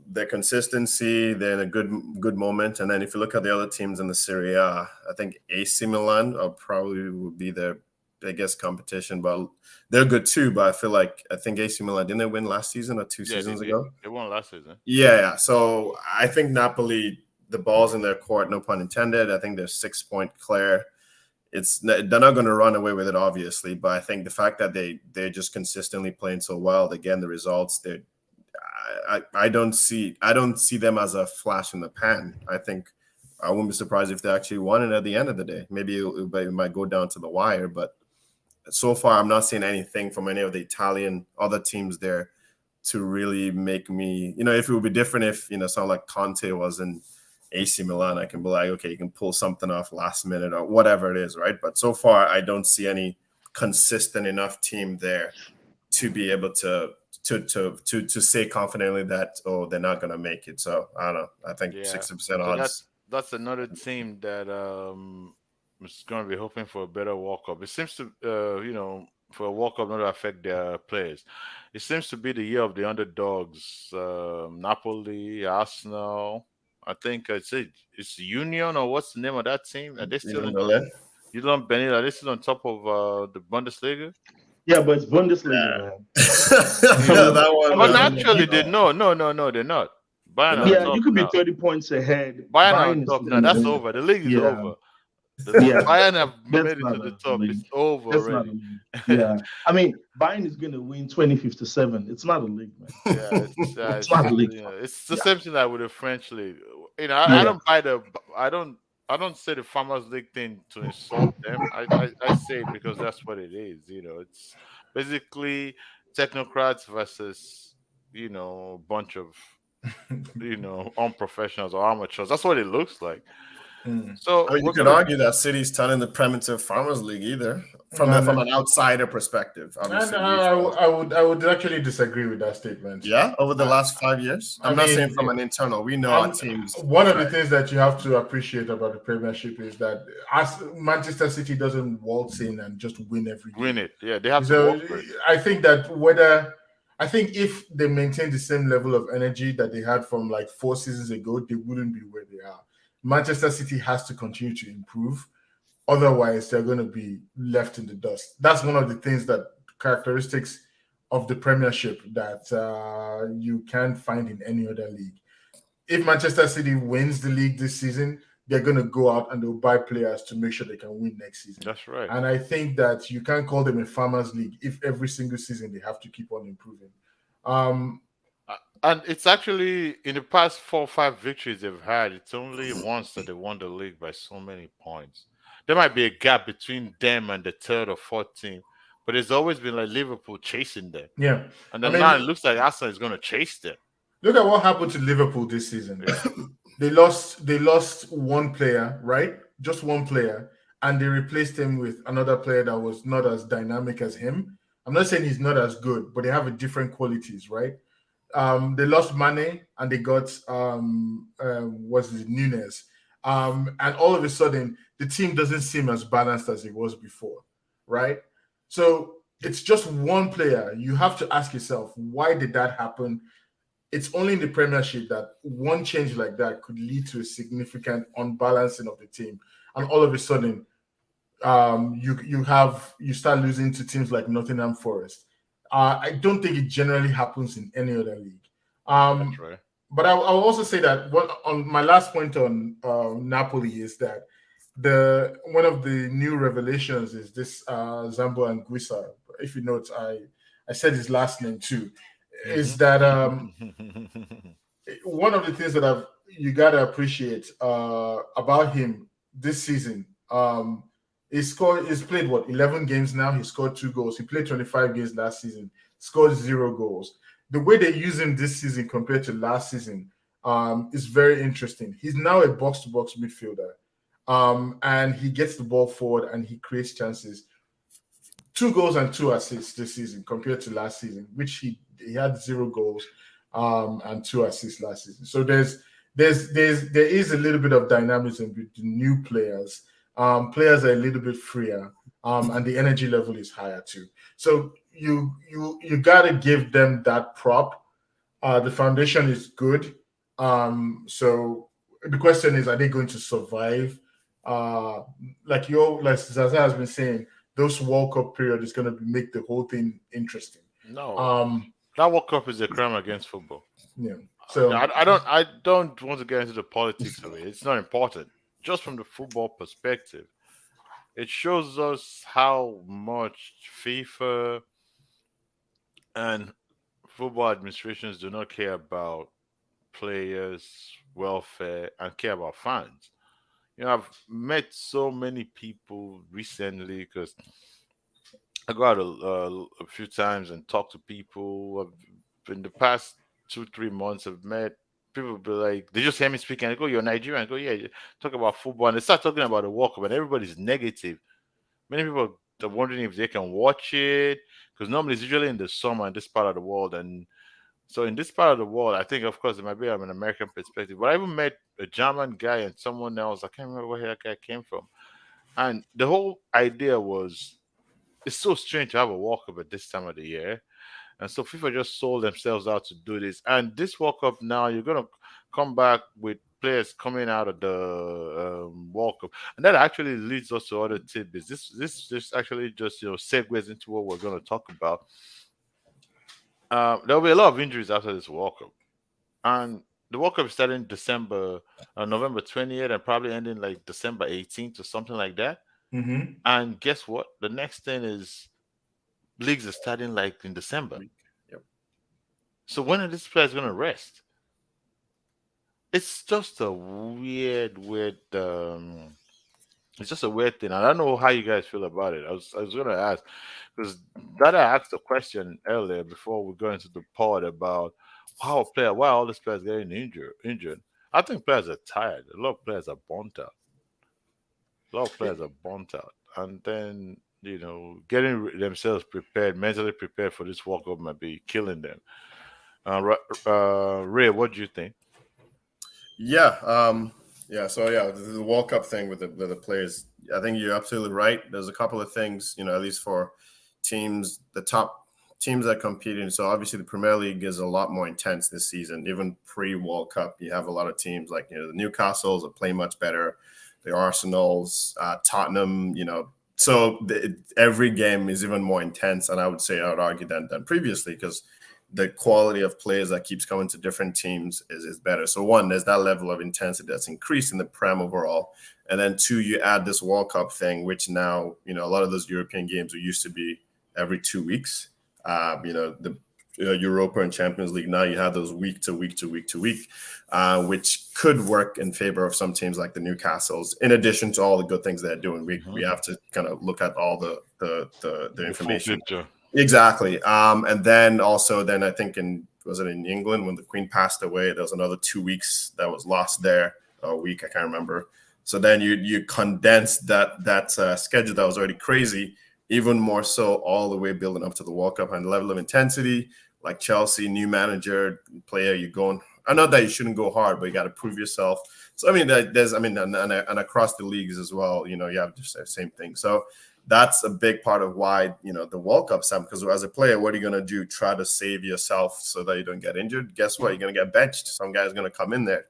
their consistency, they're in a good moment. And then if you look at the other teams in the Serie A, I think AC Milan probably would be their biggest competition, but they're good too. But I think AC Milan, didn't they win last season or two seasons ago? They won last season. Yeah. So I think Napoli, the ball's in their court, no pun intended. I think they're 6 point clear. They're not going to run away with it, obviously, but I think the fact that they're just consistently playing so well, they're getting the results. I don't see them as a flash in the pan. I think I wouldn't be surprised if they actually won it at the end of the day. Maybe it might go down to the wire, but so far I'm not seeing anything from any of the Italian other teams there to really make me. If it would be different if someone like Conte was in AC Milan, I can be like, okay, you can pull something off last minute or whatever it is, right? But so far, I don't see any consistent enough team there to be able to say confidently that they're not going to make it. So I don't know. I think 60% odds. That's another team that is going to be hoping for a better World Cup. It seems to for a World Cup not to affect their players. It seems to be the year of the underdogs. Napoli, Arsenal. I think it's Union, or what's the name of that team? Are they still in Berlin? Are they still on top of the Bundesliga? Yeah, but it's Bundesliga, man. That one. But actually, they're not. No, they're not. Bayern you could be 30 points ahead. Bayern on top now. That's over. The league is over. Bayern have made it to the top. It's over already. Yeah, I mean, Bayern is going to win 2057. It's not a league, man. Yeah, it's not a league. It's the same thing like with the French league. I don't I don't say the Farmers League thing to insult them. I say it because that's what it is. It's basically technocrats versus bunch of unprofessionals or amateurs. That's what it looks like. Mm. So I mean, you we're could gonna. argue that City's turning the primitive farmers league either from And an outsider perspective. and Obviously, I would actually disagree with that statement. yeah, over the I, last 5 years. I I'm not saying mean, from an internal. We know our I'm, teams one of try. the things that you have to appreciate about the Premiership is that as Manchester City doesn't waltz in and just win every Win game. it. Yeah, they have to So work for it. I think if they maintain the same level of energy that they had from like 4 seasons ago, they wouldn't be where they are. Manchester City has to continue to improve. Otherwise, they're going to be left in the dust. That's one of the things that characteristics of the Premiership that you can't find in any other league. If Manchester City wins the league this season, they're going to go out and they'll buy players to make sure they can win next season. That's right. And I think that you can't call them a farmers league if every single season they have to keep on improving. And it's actually in the past 4 or 5 victories they've had, it's only once that they won the league by so many points. There might be a gap between them and the third or fourth team, but it's always been like Liverpool chasing them. Yeah. And I then now it mean, looks like Arsenal is going to chase them. look at what happened to Liverpool this season. Yeah. They lost one player, right? Just one player, and they replaced him with another player that was not as dynamic as him. I'm not saying he's not as good, but they have a different qualities, right? They lost Mane and they got what's it, Nunes. And all of a sudden the team doesn't seem as balanced as it was before, right? So it's just one player. You have to ask yourself, why did that happen? It's only in the Premiership that one change like that could lead to a significant unbalancing of the team, and all of a sudden, you start losing to teams like Nottingham Forest. I don't think it generally happens in any other league. That's Um, right. but I'll also say that on my last point on Napoli is that the one of the new revelations is this Zambo Anguissa. If you note, I said his last name too. Is that Mhm. one of the things that you gotta appreciate about him this season? He's played what 11 games now. He scored 2 goals. He played 25 games last season. Scored 0 goals. The way they use him this season compared to last season is very interesting. He's now a box-to-box midfielder, and he gets the ball forward and he creates chances. 2 goals and 2 assists this season compared to last season, which he had 0 goals and 2 assists last season. So there is a little bit of dynamism with the new players. Players are a little bit freer, and the energy level is higher too. So you gotta give them that prop. The foundation is good. So the question is, are they going to survive? Like Zaza has been saying, those World Cup period is going to make the whole thing interesting. No, Um, that World Cup is a crime against football. yeah. No, So I don't want to get into the politics of it. It's not important. Just from the football perspective, it shows us how much FIFA and football administrations do not care about players' welfare and care about fans. I've met so many people recently because I go out a few times and talk to people. In the past 2 3 months, I've met people be like, they just hear me speaking. I go, "You're Nigerian." I go, "Yeah." Talk about football, and they start talking about the World Cup, and everybody's negative. Many people are wondering if they can watch it because normally it's usually in the summer in this part of the world, and so in this part of the world, I think, of course, it might be an American perspective. But I even met a German guy and someone else. I can't remember where that guy came from, and the whole idea was it's so strange to have a World Cup at this time of the year. And so FIFA just sold themselves out to do this. And this World Cup now, you're going to come back with players coming out of the World Cup. And that actually leads us to other tidbits. This actually just segues into what we're going to talk about. There'll be a lot of injuries after this World Cup. And the World Cup is starting November 20th and probably ending like December 18th or something like that. mhm. And guess what? The next thing is leagues are starting like in December. Yep. So when are these players going to rest? it's just a weird. It's just a weird thing. I don't know how you guys feel about it. I was gonna ask because that I asked a question earlier before we go into the pod about why all these players getting injured. I think players are tired. A lot of players are burnt out. A lot of players are burnt out, and then getting themselves prepared, mentally prepared for this World Cup might be killing them. Ray, what do you think? Yeah, yeah. So yeah, the World Cup thing with the players. I think you're absolutely right. There's a couple of things, at least for teams, the top teams that competing. So obviously the Premier League is a lot more intense this season. Even pre-World Cup, you have a lot of teams like the Newcastles are playing much better, the Arsenals, Tottenham. So every game is even more intense, and I would argue than previously because the quality of players that keeps coming to different teams is better. So one, there's that level of intensity that's increased in the Prem overall. And then two, you add this World Cup thing, which now, a lot of those European games used to be every 2 weeks. The Europa and Champions League, now you have those week to week to week to week, which could work in favor of some teams like the Newcastles, in addition to all the good things they're doing. We have to kind of look at all the information. Full picture. Exactly. And then I think was it in England when the Queen passed away, there was another 2 weeks that was lost there, a week, I can't remember. So then you condense that schedule that was already crazy, even more so all the way building up to the World Cup and the level of intensity, like Chelsea, new manager, player, you're going. I know that you shouldn't go hard, but you got to prove yourself. So and across the leagues as well, you have just the same thing. So that's a big part of why, the World Cup, Sam, because as a player, what are you going to do? Try to save yourself so that you don't get injured. Guess what? You're going to get benched. Some guy's going to come in there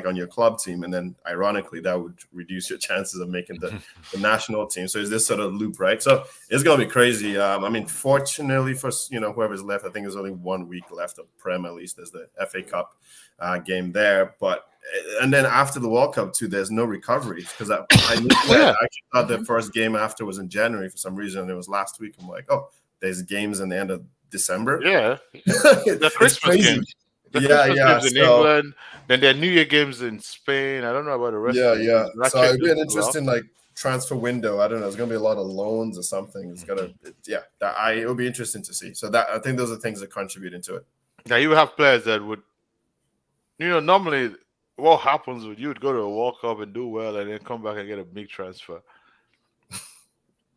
on your club team. And then ironically, that would reduce your chances of making the national team. So it's this sort of loop, right? So it's going to be crazy. Fortunately for, whoever's left, I think there's only 1 week left of Prem, at least there's the FA Cup game there. And then after the World Cup too, there's no recovery because I actually thought the first game after was in January for some reason. And it was last week. I'm like, oh, there's games in the end of December. Yeah, the Christmas games. The Christmas games in England, then there are New Year games in Spain. I don't know about the rest. So it'll be an interesting transfer window. I don't know. It's gonna be a lot of loans or something. It's gonna, it'll be interesting to see. So that I think those are things that contribute into it. Now you have players that would, normally what happens would you would go to a World Cup and do well and then come back and get a big transfer.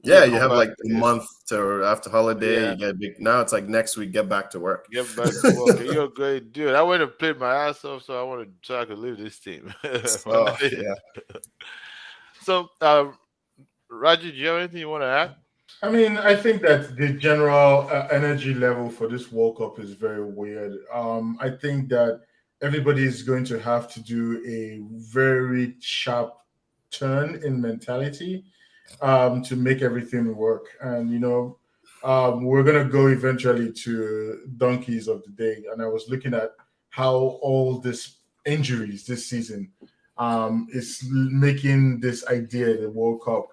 Yeah, you have like a month to after holiday. You get big. Now it's like next week, get back to work. Get back to work. You're a great dude. I went and played my ass off, so I could leave this team. Yeah. So, Raji, do you have anything you want to add? I think that the general energy level for this World Cup is very weird. I think that everybody is going to have to do a very sharp turn in mentality to make everything work. And, we're going to go eventually to donkeys of the day. And I was looking at how all these injuries this season is making this idea, the World Cup,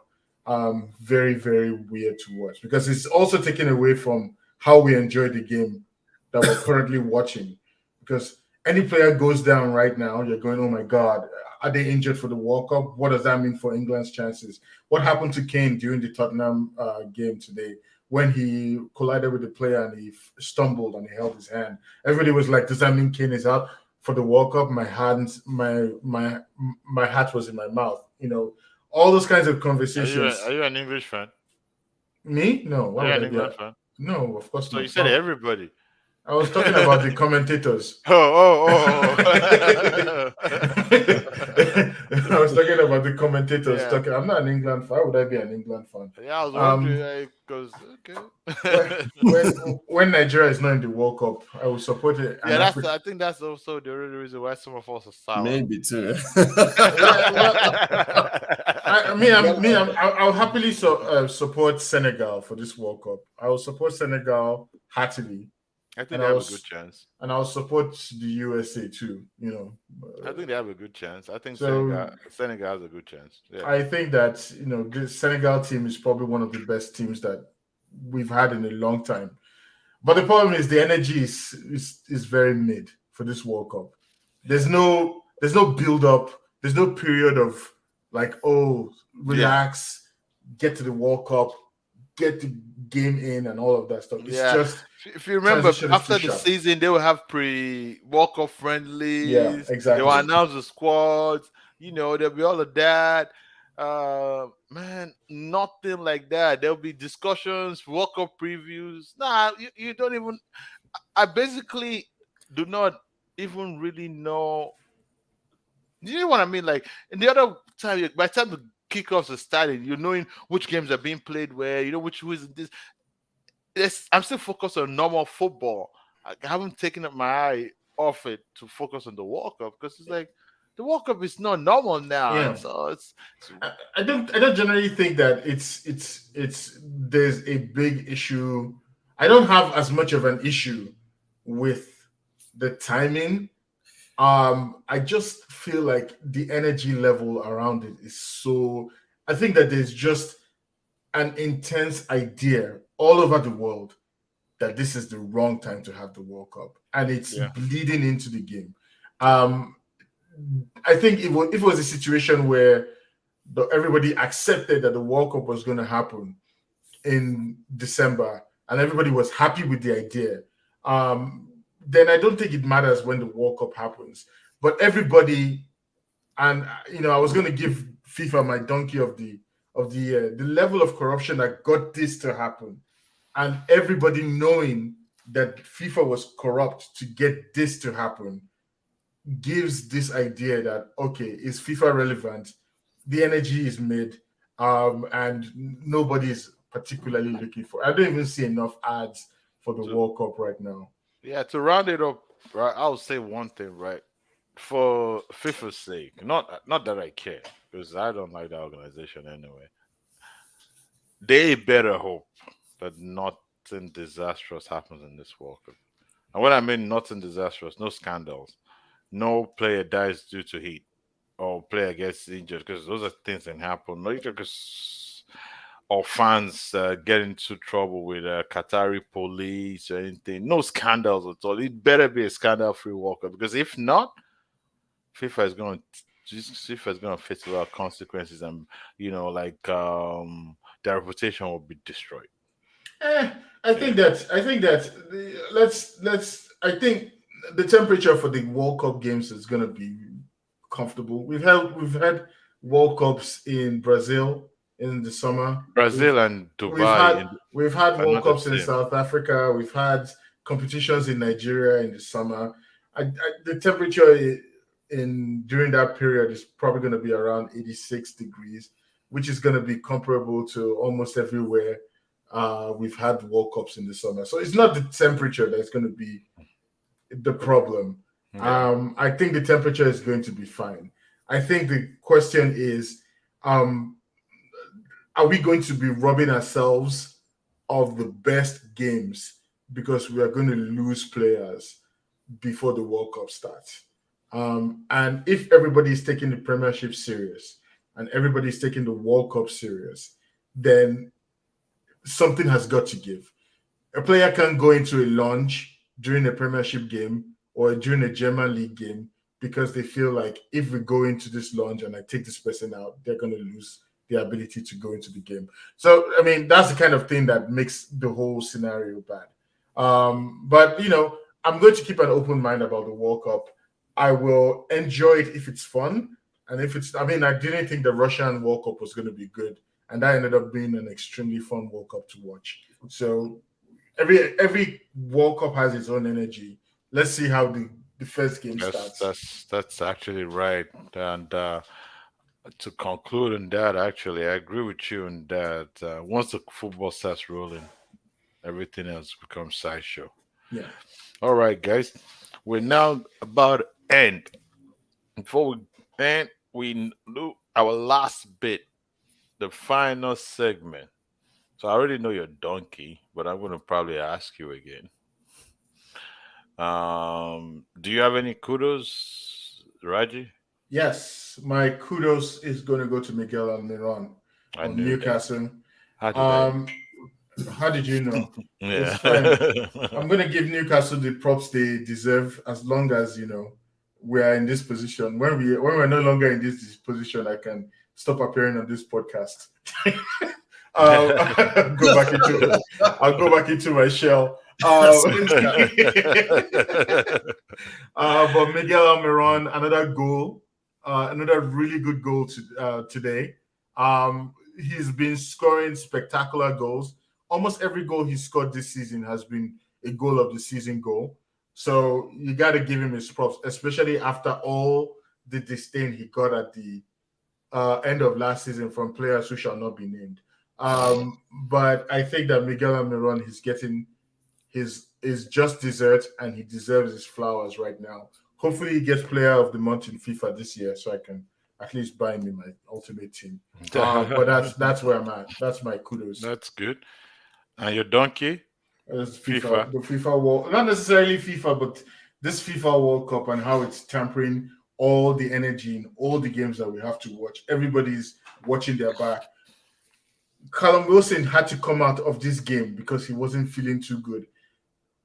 very, very weird to watch because it's also taken away from how we enjoy the game that we're currently watching. Because any player goes down right now, you're going, oh my God, are they injured for the World Cup? What does that mean for England's chances? What happened to Kane during the Tottenham game today when he collided with the player and he stumbled and he held his hand? Everybody was like, does that mean Kane is out for the World Cup? My hat was in my mouth. All those kinds of conversations. Are you an English fan? Me? No. Are you an England fan? No, of course not. So you said everybody. I was talking about the commentators. Oh. I was talking about the commentators. I'm not an England fan. Why would I be an England fan? Yeah, I was wondering because when Nigeria is not in the World Cup, I will support it. Yeah, I think that's also the only reason why some of us are sour. Maybe too. I'll happily support Senegal for this World Cup. I will support Senegal heartily. I think they have a good chance. And I'll support the USA too, I think they have a good chance. I think Senegal has a good chance. Yeah. I think that, the Senegal team is probably one of the best teams that we've had in a long time. But the problem is the energy is very mid for this World Cup. There's no there's no build up. There's no period of like, oh, Yeah, relax, get to the World Cup, get the game in, and all of that stuff. It's yeah. just If you remember, transition is too after the sharp. season, they will have World Cup Yeah, friendlies. They will exactly. announce the squads. There'll be all of that. Man, nothing like that. There'll be discussions, World Cup previews. Nah, you don't even. I basically do not even really know. You know what I mean? Like, in the other time, by the time the kickoffs are starting, you're knowing which games are being played where, which who is in this. I'm still focused on normal football. I haven't taken up my eye off it to focus on the World Cup because it's like the World Cup is not normal now, and Yeah. so it's I don't generally think that it's there's a big issue. I don't have as much of an issue with the timing. I just feel like the energy level around it is so. I think that there's just an intense idea all over the world that this is the wrong time to have the World Cup, and it's yeah. bleeding into the game. Um, I think if it was a situation where everybody accepted that the World Cup was going to happen in December and everybody was happy with the idea, then I don't think it matters when the World Cup happens. But everybody, and I was going to give FIFA my donkey of the level of corruption that got this to happen, and everybody knowing that FIFA was corrupt to get this to happen gives this idea that okay, is FIFA relevant? The energy is made, and nobody's particularly looking for. I don't even see enough ads for the To World Cup right now. Yeah, to round it up, right? I'll say one thing, right? For FIFA's sake, not that I care, because I don't like the organization anyway. They better hope that nothing disastrous happens in this World Cup. And when I mean nothing disastrous, no scandals, no player dies due to heat or player gets injured, because those are things that happen. No, because or fans get into trouble with Qatari police or anything. No scandals at all. It better be a scandal-free World Cup, because if not, FIFA is going to FIFA is going to face a lot of consequences, and their reputation will be destroyed. Eh, Yeah. I think that let's I think the temperature for the World Cup games is going to be comfortable. We've had World Cups in Brazil in the summer. We've Brazil and we've Dubai had we've had are World not the Cups in same. South Africa. We've had competitions in Nigeria in the summer. The temperature in during that period is probably going to be around 86 degrees, which is going to be comparable to almost everywhere we've had World Cups in the summer. So it's not the temperature that's going to be the problem. Yeah. I think the temperature is going to be fine. I think the question is, um, are we going to be robbing ourselves of the best games because we are going to lose players before the World Cup starts? And if everybody is taking the Premiership serious and everybody is taking the World Cup serious, then something has got to give. A player can't go into a lounge during a Premiership game or during a German league game because they feel like if we go into this lounge and I take this person out, they're going to lose the ability to go into the game. So, I mean, that's the kind of thing that makes the whole scenario bad. But, I'm going to keep an open mind about the World Cup. I will enjoy it if it's fun. And if it's, I mean, I didn't think the Russian World Cup was going to be good. And that ended up being an extremely fun World Cup to watch. So every World Cup has its own energy. Let's see how the first game That's starts. that's actually right. And to conclude on that, actually, I agree with you on that. Once the football starts rolling, everything else becomes sideshow. Yeah. All right, guys, we're now about to end. Before we end, we do our last bit, the final segment. So I already know your donkey, but I'm going to probably ask you again. Do you have any kudos, Raji? Yes, my kudos is going to go to Miguel Almiron I on knew that. Newcastle. How did I? Um, how did you know? It's Yeah. fine. I'm going to give Newcastle the props they deserve as long as, we are in this position. When we're no longer in this position, I can stop appearing on this podcast. I'll go back into my shell. But Miguel Almiron, another goal, another really good goal today. He's been scoring spectacular goals. Almost every goal he scored this season has been a goal of the season goal. So you got to give him his props, especially after all the disdain he got at the end of last season from players who shall not be named. But I think that Miguel Almiron is getting his just dessert, and he deserves his flowers right now. Hopefully, he gets Player of the Month in FIFA this year, so I can at least buy him in my ultimate team. But that's where I'm at. That's my kudos. That's good. And your donkey? It's FIFA. The FIFA World, not necessarily FIFA, but this FIFA World Cup and how it's tampering all the energy in all the games that we have to watch. Everybody's watching their back. Callum Wilson had to come out of this game because he wasn't feeling too good.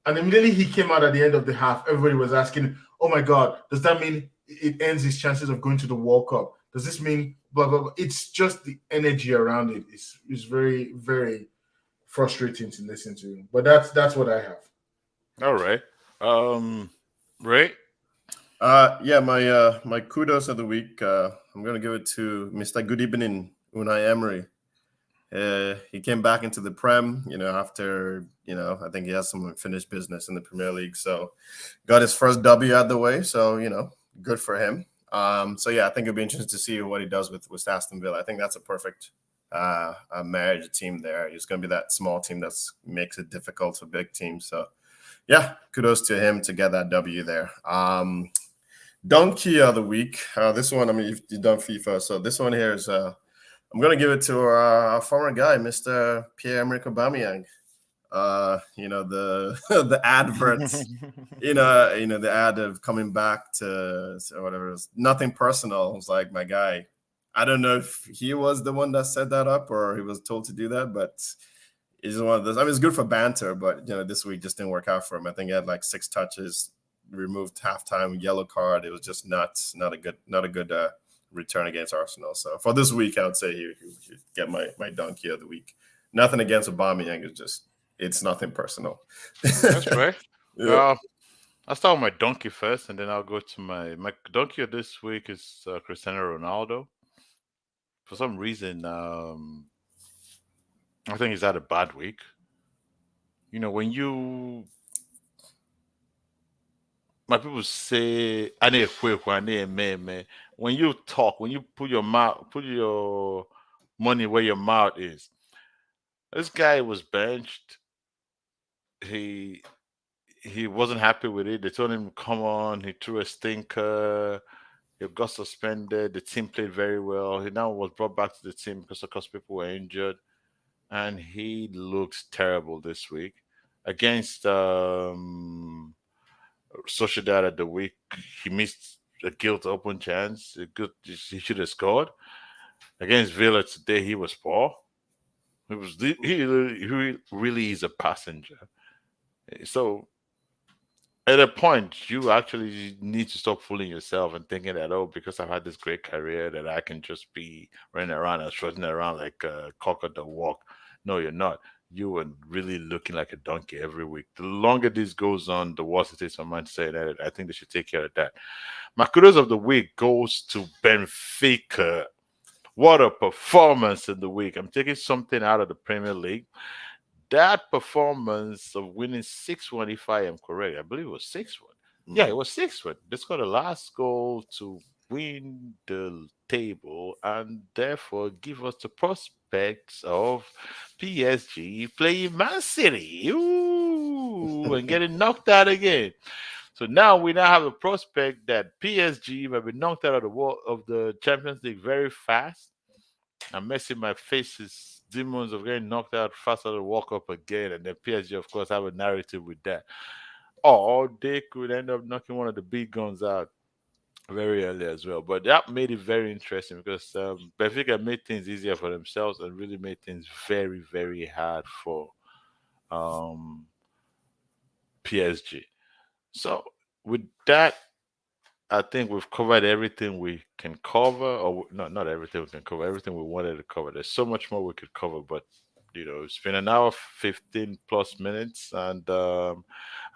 And immediately he came out at the end of the half, everybody was asking, oh my God, does that mean it ends his chances of going to the World Cup? Does this mean blah, blah, blah? It's just the energy around it. It's very, very frustrating to listen to. But that's what I have. All right. Ray? Yeah, my kudos of the week. I'm gonna give it to Mr. Good Evening Unai Emery. He came back into the Prem, after, I think he has some unfinished business in the Premier League. So got his first W out the way. So, good for him. So, yeah, I think it'll be interesting to see what he does with Aston Villa. I think that's a perfect marriage team there. He's going to be that small team that makes it difficult for big teams. So, yeah, kudos to him to get that W there. Donkey of the week. This one, I mean, you've done FIFA. So this one here is... I'm gonna give it to our former guy, Mr. Pierre-Emerick Aubameyang. The the adverts, the ad of coming back to whatever. It was nothing personal. It was like, my guy. I don't know if he was the one that set that up or he was told to do that, but it's one of those. I mean, it's good for banter, but this week just didn't work out for him. I think he had like 6 touches, removed halftime, yellow card. It was just nuts. Not a good return against Arsenal. So for this week, I would say he should get my donkey of the week. Nothing against Aubameyang. It's nothing personal. That's right. Yeah. I'll start with my donkey first, and then I'll go to my donkey of this week is Cristiano Ronaldo. For some reason, I think he's had a bad week. When my people say, "I need a quick one, I need a man." When you talk, when you put your money where your mouth is. This guy was benched. He he wasn't happy with it. They told him, "Come on." He threw a stinker. He got suspended. The team played very well. He now was brought back to the team because, of course, people were injured, and he looks terrible this week against Sociedad at the week. He missed a guilt open chance. He should have scored. Against Villa today, he was poor. He really is a passenger. So at a point, you actually need to stop fooling yourself and thinking that, oh, because I've had this great career, that I can just be running around and strutting around like a cock at the walk. No, you're not. You are really looking like a donkey every week. The longer this goes on, the worse it is for Manchester United. I think they should take care of that. My kudos of the week goes to Benfica. What a performance in the week. I'm taking something out of the Premier League. That performance of winning 6-1, if I am correct, I believe it was 6-1. Yeah, it was 6-1. They scored the last goal to win the table and therefore give us the prospects of PSG playing Man City. Ooh, and getting knocked out again. So now we now have a prospect that PSG might be knocked out of the Champions League very fast. I'm messing my face's demons of getting knocked out faster to walk up again, and then PSG, of course, have a narrative with that. Or they could end up knocking one of the big guns out very early as well. But that made it very interesting because Benfica made things easier for themselves and really made things very, very hard for um, PSG. So with that, I think we've covered everything we can cover, or not everything we can cover, everything we wanted to cover. There's so much more we could cover, but it's been an hour, 15 plus minutes, and I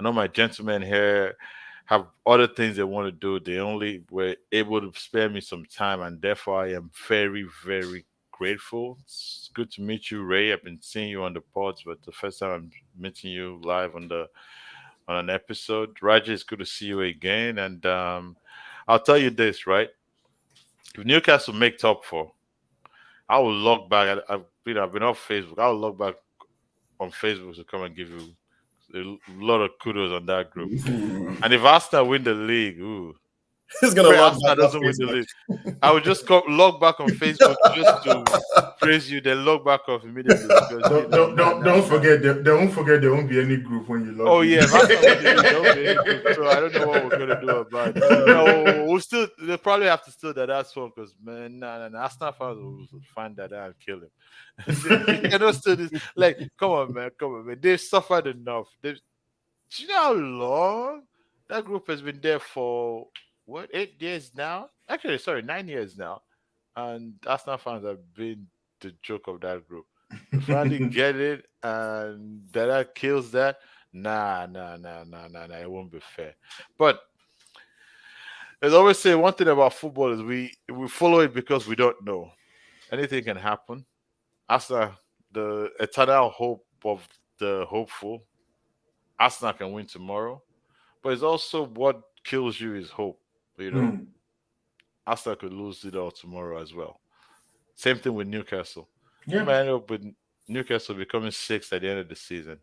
know my gentlemen here have other things they want to do. They only were able to spare me some time, and therefore I am very, very grateful. It's good to meet you, Ray. I've been seeing you on the pods, but the first time I'm meeting you live on an episode. Roger, it's good to see you again. And I'll tell you this, right? If Newcastle make top four, I will log back. I've been off Facebook. I'll log back on Facebook to come and give you a lot of kudos on that group. And if Arsenal win the league, ooh, He's gonna pray log Arsenal back off doesn't win the Facebook. league. I would just log back on Facebook just to praise you, then log back off immediately because Don't forget. Don't forget there won't be any group when you log. Oh in. yeah, if Arsenal win the league, there won't be any group. So I don't know what we're gonna do about it. No, we'll still they'll probably have to steal that one because man, nah, Arsenal fans will find that out and kill him. You cannot steal this. Like, come on, man. They've suffered enough. Do you know how long that group has been there for? What, 8 years now? Actually, sorry, 9 years now. And Arsenal fans have been the joke of that group. You finally get it, and that kills that. Nah. It won't be fair. But as I always say, one thing about football is we follow it because we don't know. Anything can happen. Arsenal, the eternal hope of the hopeful. Arsenal can win tomorrow, but it's also what kills you is hope. You know, Mm. Arsenal could lose it all tomorrow as well. Same thing with Newcastle. We Yeah. might end up with Newcastle becoming sixth at the end of the season.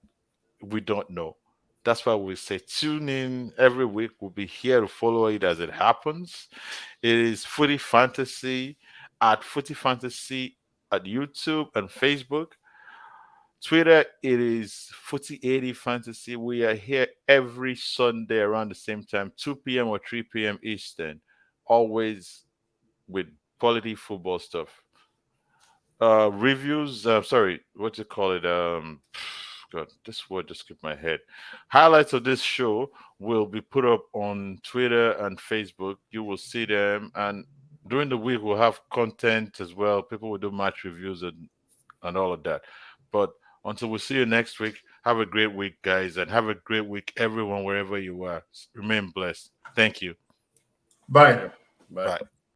We don't know. That's why we say tune in every week. We'll be here to follow it as it happens. It is Footy Fantasy at Footy Fantasy at YouTube and Facebook. Twitter, it is Footy 80 Fantasy. We are here every Sunday around the same time, 2 p.m. or 3 p.m. Eastern, always with quality football stuff. Reviews, sorry, what you call it? God, this word just skipped my head. Highlights of this show will be put up on Twitter and Facebook. You will see them, and during the week we'll have content as well. People will do match reviews and all of that. But until we see you next week, have a great week, guys, and have a great week, everyone, wherever you are. Remain blessed. Thank you. Bye. Bye. Bye.